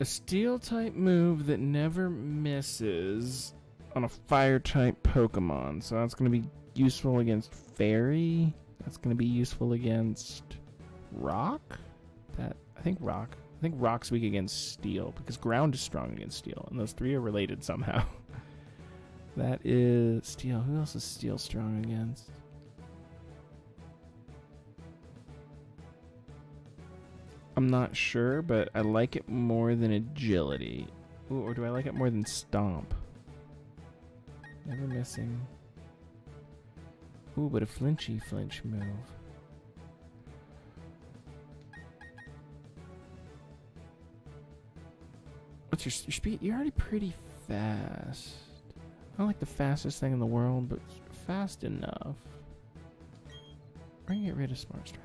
A steel type move that never misses on a fire type Pokemon. So that's going to be useful against Fairy. That's going to be useful against Rock. I think Rock's weak against Steel, because Ground is strong against Steel, and those three are related somehow. That is Steel. Who else is Steel strong against? I'm not sure, but I like it more than Agility. Ooh, or do I like it more than Stomp? Never missing. Ooh, but a flinchy flinch move. What's your speed? You're already pretty fast. Not like the fastest thing in the world, but fast enough. We're gonna get rid of Smart Strike.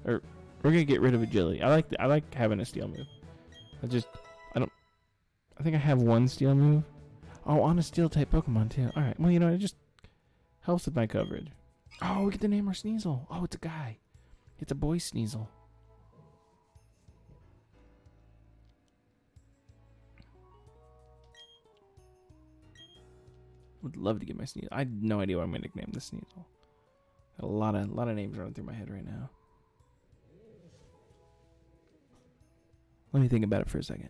Or we're gonna get rid of agility. I like having a steel move. I think I have one steel move. Oh, on a steel type Pokemon too. Alright, well, you know, it just helps with my coverage. Oh, we get to name our Sneasel. Oh, it's a guy. It's a boy Sneasel. Would love to get my Sneasel. I have no idea what I'm gonna nickname this Sneasel. Got a lot of names running through my head right now. Let me think about it for a second.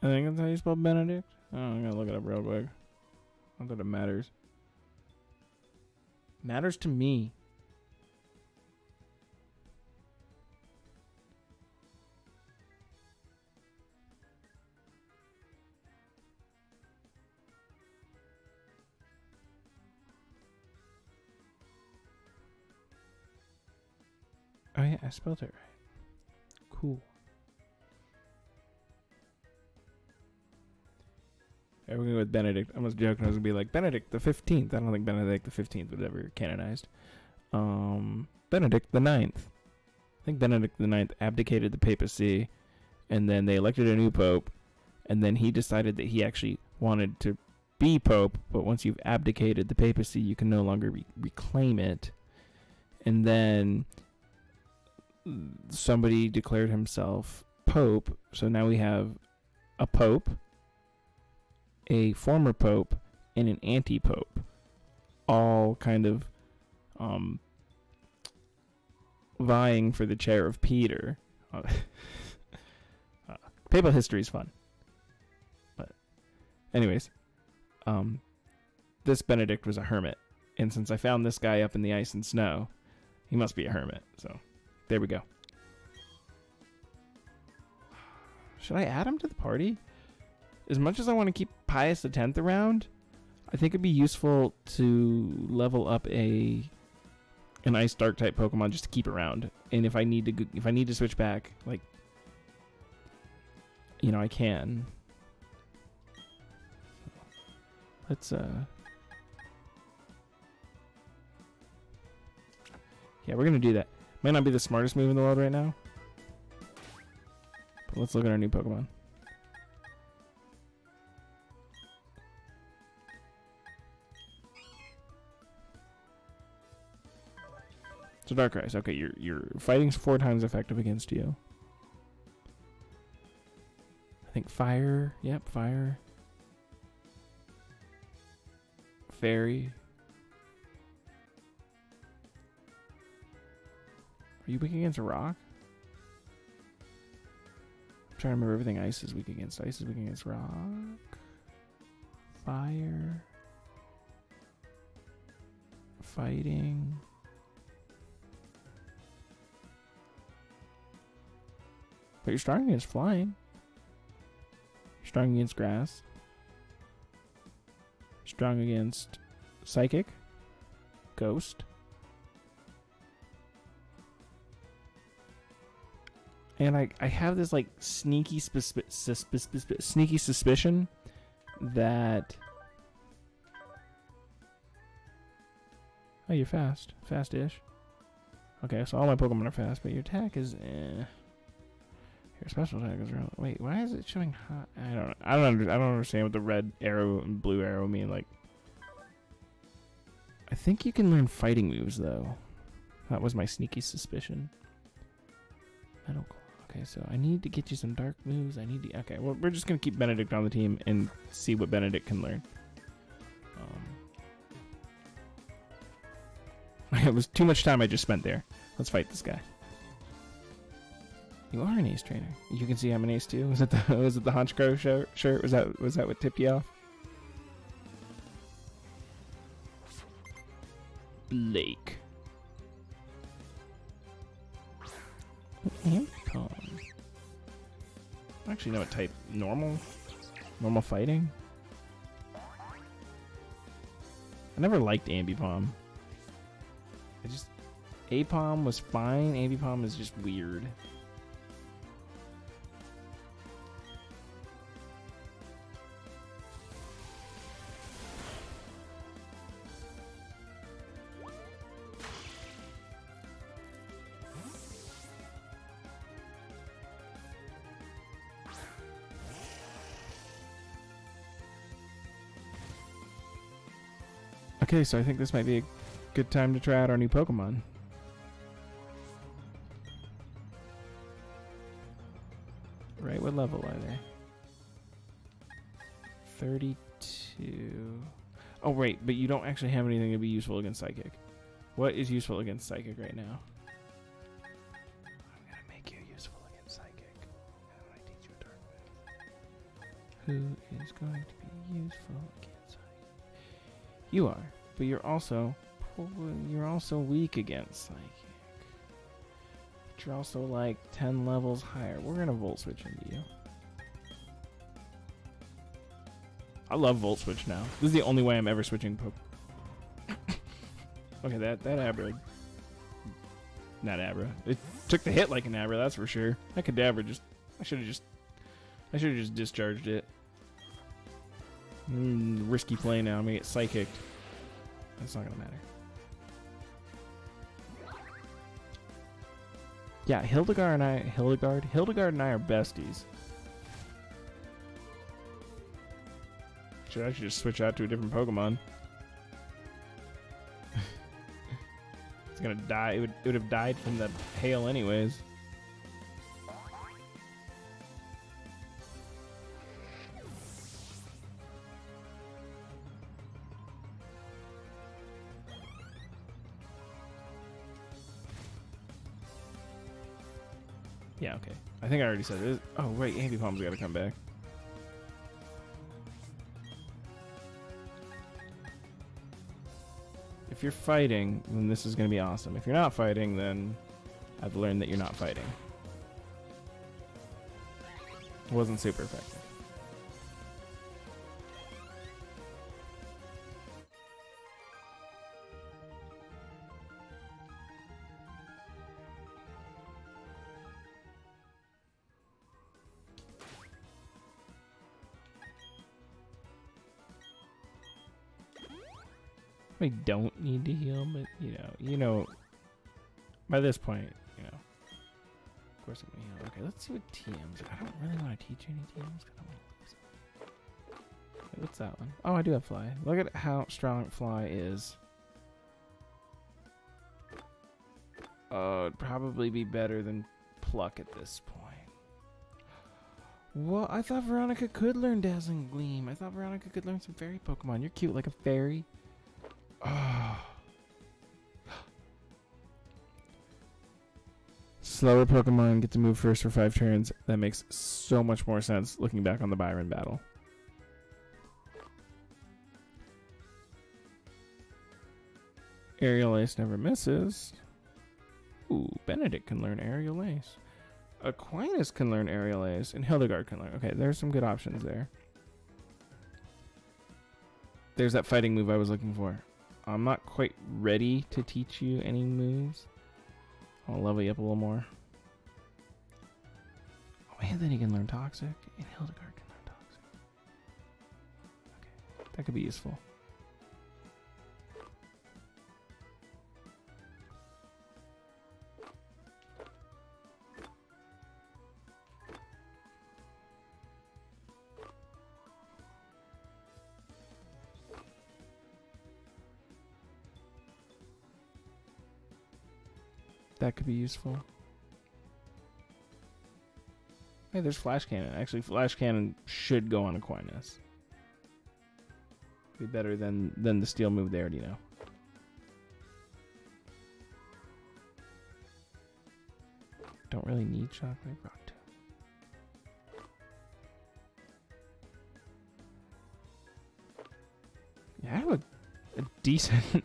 I think that's how you spell Benedict. Oh, I'm gonna look it up real quick. Not that it matters. Matters to me. Oh yeah, I spelled it right. Cool. We're going to go with Benedict. I was joking. I was going to be like, Benedict the 15th. I don't think Benedict the 15th was ever canonized. Benedict the 9th. I think Benedict the 9th abdicated the papacy, and then they elected a new pope, and then he decided that he actually wanted to be pope, but once you've abdicated the papacy, you can no longer reclaim it. And then somebody declared himself pope, so now we have a pope, a former pope, and an anti-pope, all kind of vying for the chair of Peter. Papal history is fun. But anyways, this Benedict was a hermit, and since I found this guy up in the ice and snow, he must be a hermit. So there we go. Should I add him to the party? As much as I want to keep Pius X around, I think it'd be useful to level up an Ice Dark type Pokemon just to keep around. And if I need to switch back, like, you know, I can. Let's yeah, we're gonna do that. Might not be the smartest move in the world right now, but let's look at our new Pokemon. So Darkrai. Okay, your fighting's 4 times effective against you. I think fire. Yep, fire. Fairy. Are you weak against a rock? I'm trying to remember everything ice is weak against. Ice is weak against rock. Fire. Fighting. But you're strong against flying. You're strong against grass. Strong against psychic. Ghost. And I have this like sneaky suspicion that... Oh, you're fast. Fast-ish. Okay, so all my Pokemon are fast, but your attack is your special attack is real. Wait, why is it showing hot? I don't understand what the red arrow and blue arrow mean. Like, I think you can learn fighting moves though. That was my sneaky suspicion. Metal Claw. Okay, so I need to get you some dark moves. Okay, well, we're just gonna keep Benedict on the team and see what Benedict can learn. It was too much time I just spent there. Let's fight this guy. You are an ace trainer. You can see I'm an ace too. Was it the Honchkrow shirt? Was that what tipped you off? Blake. Ampom. Actually, no, what type? Normal? Normal fighting? I never liked Ambipom. Apom was fine. Ambipom is just weird. Okay, so I think this might be a good time to try out our new Pokemon. Right, what level are they? 32. Oh, wait, but you don't actually have anything to be useful against Psychic. What is useful against Psychic right now? I'm gonna make you useful against Psychic. How do I teach you a dark move? Who is going to be useful against Psychic? You are, but you're also weak against Psychic. But you're also like 10 levels higher. We're gonna Volt Switch into you. I love Volt Switch now. This is the only way I'm ever switching Okay, that Abra. Not Abra. It took the hit like an Abra, that's for sure. That Kadabra I should have just discharged it. Risky play now. I'm gonna get Psychicked. That's not gonna matter. Yeah, Hildegard and I are besties. Should I just switch out to a different Pokemon? It's gonna die. It would have died from the hail anyways. Yeah, okay. I think I already said it. Oh, wait, Ambipom's gotta come back. If you're fighting, then this is gonna be awesome. If you're not fighting, then I've learned that you're not fighting. It wasn't super effective. We don't need to heal, but you know, by this point, of course I'm gonna heal. Okay, let's see what TMs. I don't really want to teach you any TMs because I want to lose them. Wait, what's that one? Oh, I do have Fly. Look at how strong Fly is. It'd probably be better than Pluck at this point. Well, I thought Veronica could learn Dazzling Gleam. I thought Veronica could learn some fairy Pokemon. You're cute like a fairy. Oh. Slower Pokemon get to move first for 5 turns. That makes so much more sense looking back on the Byron battle. Aerial Ace never misses. Ooh, Benedict can learn Aerial Ace. Aquinas can learn Aerial Ace, and Hildegard can learn. Okay, there's some good options there. There's that fighting move I was looking for. I'm not quite ready to teach you any moves. I'll level you up a little more. Oh, and then he can learn Toxic, and Hildegard can learn Toxic. Okay, that could be useful. That could be useful. Hey, there's Flash Cannon. Actually, Flash Cannon should go on Aquinas. Be better than the steel move they already know. Don't really need Shockwave. Rock 2. Yeah, I have a decent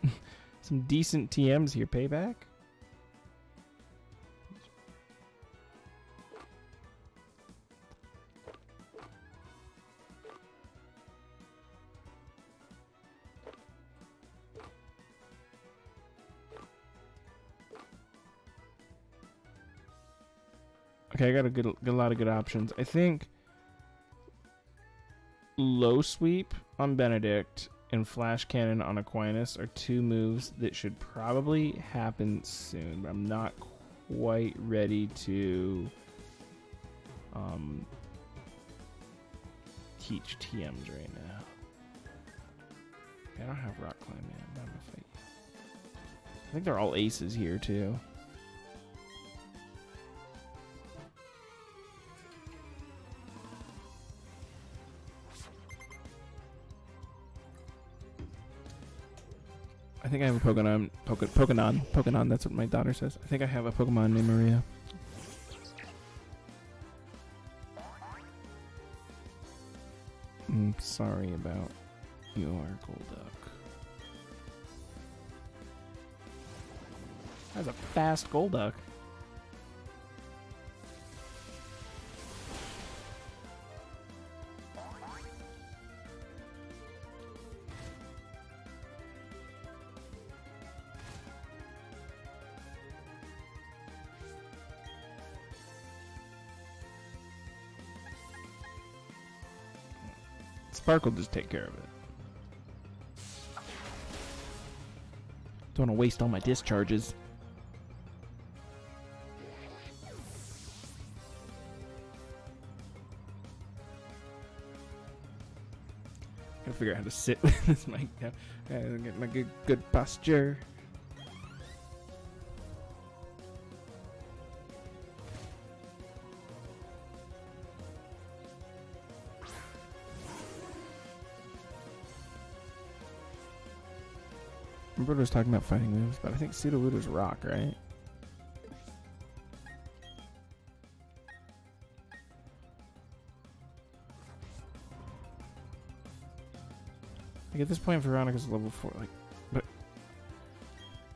Some decent TMs here. Payback. Okay, I got a lot of good options. I think low sweep on Benedict and flash cannon on Aquinas are two moves that should probably happen soon, but I'm not quite ready to teach TMs right now. I don't have rock climb, man. I'm not gonna fight you. I think they're all aces here too. I think I have a Pokemon, that's what my daughter says. I think I have a Pokemon named Maria. I'm sorry about your Golduck. That's a fast Golduck. Spark will just take care of it. Don't want to waste all my discharges. Gotta figure out how to sit with this mic now. Gotta get my good posture. Roberto was talking about fighting moves, but I think Sudowoodo's rock, right? Like at this point, Veronica's level 4, like, but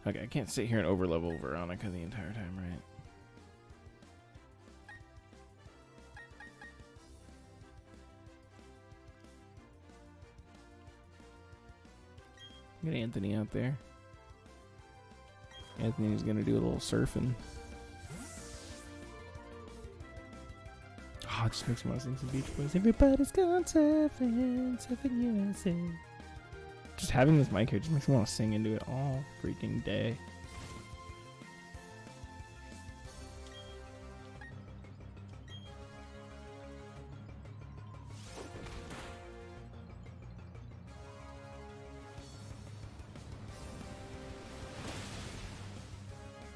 okay, I can't sit here and overlevel Veronica the entire time, right? Get Anthony out there. Anthony's gonna do a little surfing. Oh, it just makes me want to sing some Beach Boys. Everybody's going surfing, surfing USA. Just having this mic here just makes me want to sing into it all freaking day.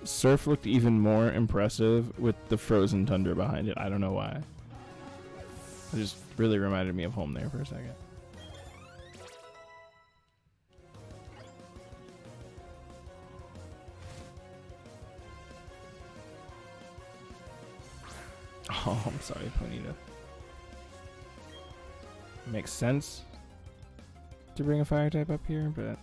Surf looked even more impressive with the frozen tundra behind it. I don't know why. It just really reminded me of home there for a second. Oh, I'm sorry, Ponita. Makes sense to bring a fire type up here, but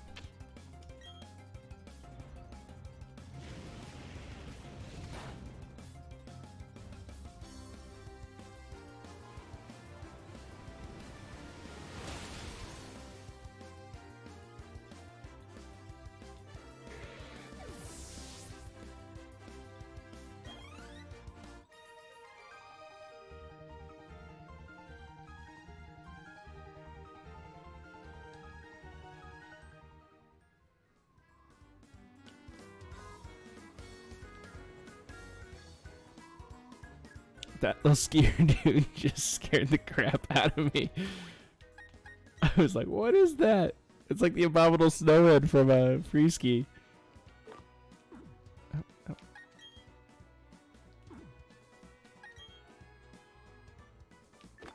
that little skier dude just scared the crap out of me. I was like, what is that? It's like the abominable snowhead from a free ski. Oh, oh.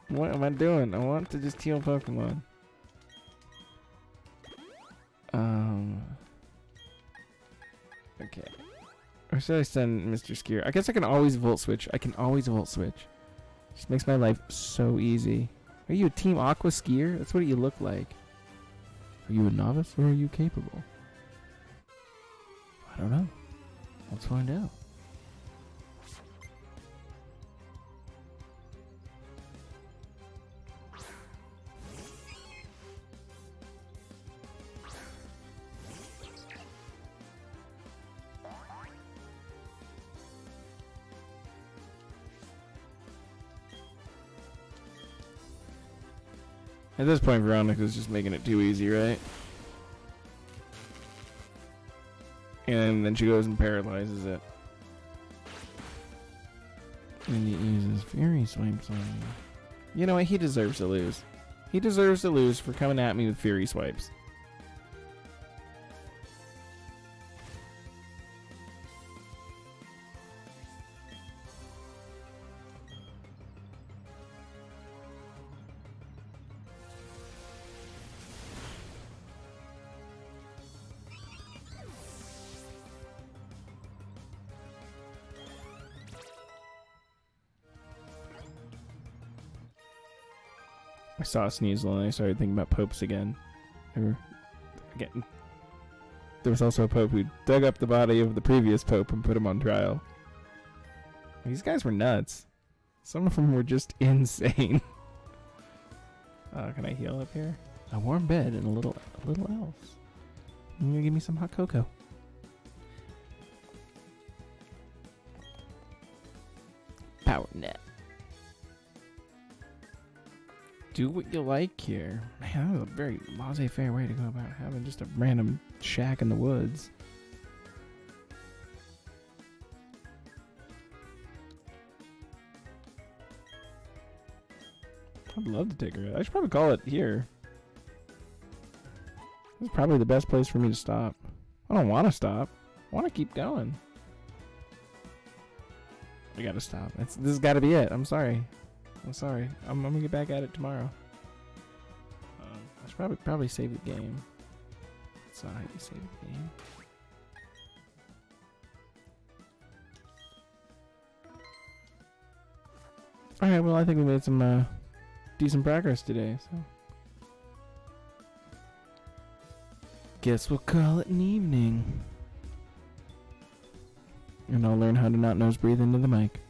What am I doing? I want to just heal Pokemon. Okay. Or should I send Mr. Skier? I guess I can always Volt Switch. Just makes my life so easy. Are you a Team Aqua Skier? That's what you look like. Are you a novice or are you capable? I don't know. Let's find out. At this point, Veronica's just making it too easy, right? And then she goes and paralyzes it. And he uses Fury Swipes on you. You know what? He deserves to lose. He deserves to lose for coming at me with Fury Swipes. I saw Sneasel and I started thinking about popes again. There was also a pope who dug up the body of the previous pope and put him on trial. These guys were nuts. Some of them were just insane. Can I heal up here? A warm bed and a little else. You're gonna give me some hot cocoa. Power net. Do what you like here. Man, that was a very laissez-faire way to go about having just a random shack in the woods. I'd love to take her out. I should probably call it here. This is probably the best place for me to stop. I don't want to stop. I want to keep going. We gotta stop. This has got to be it. I'm sorry. I'm gonna get back at it tomorrow. I should probably save the game. That's not how you save the game. Alright, well I think we made some decent progress today, so guess we'll call it an evening. And I'll learn how to not nose breathe into the mic.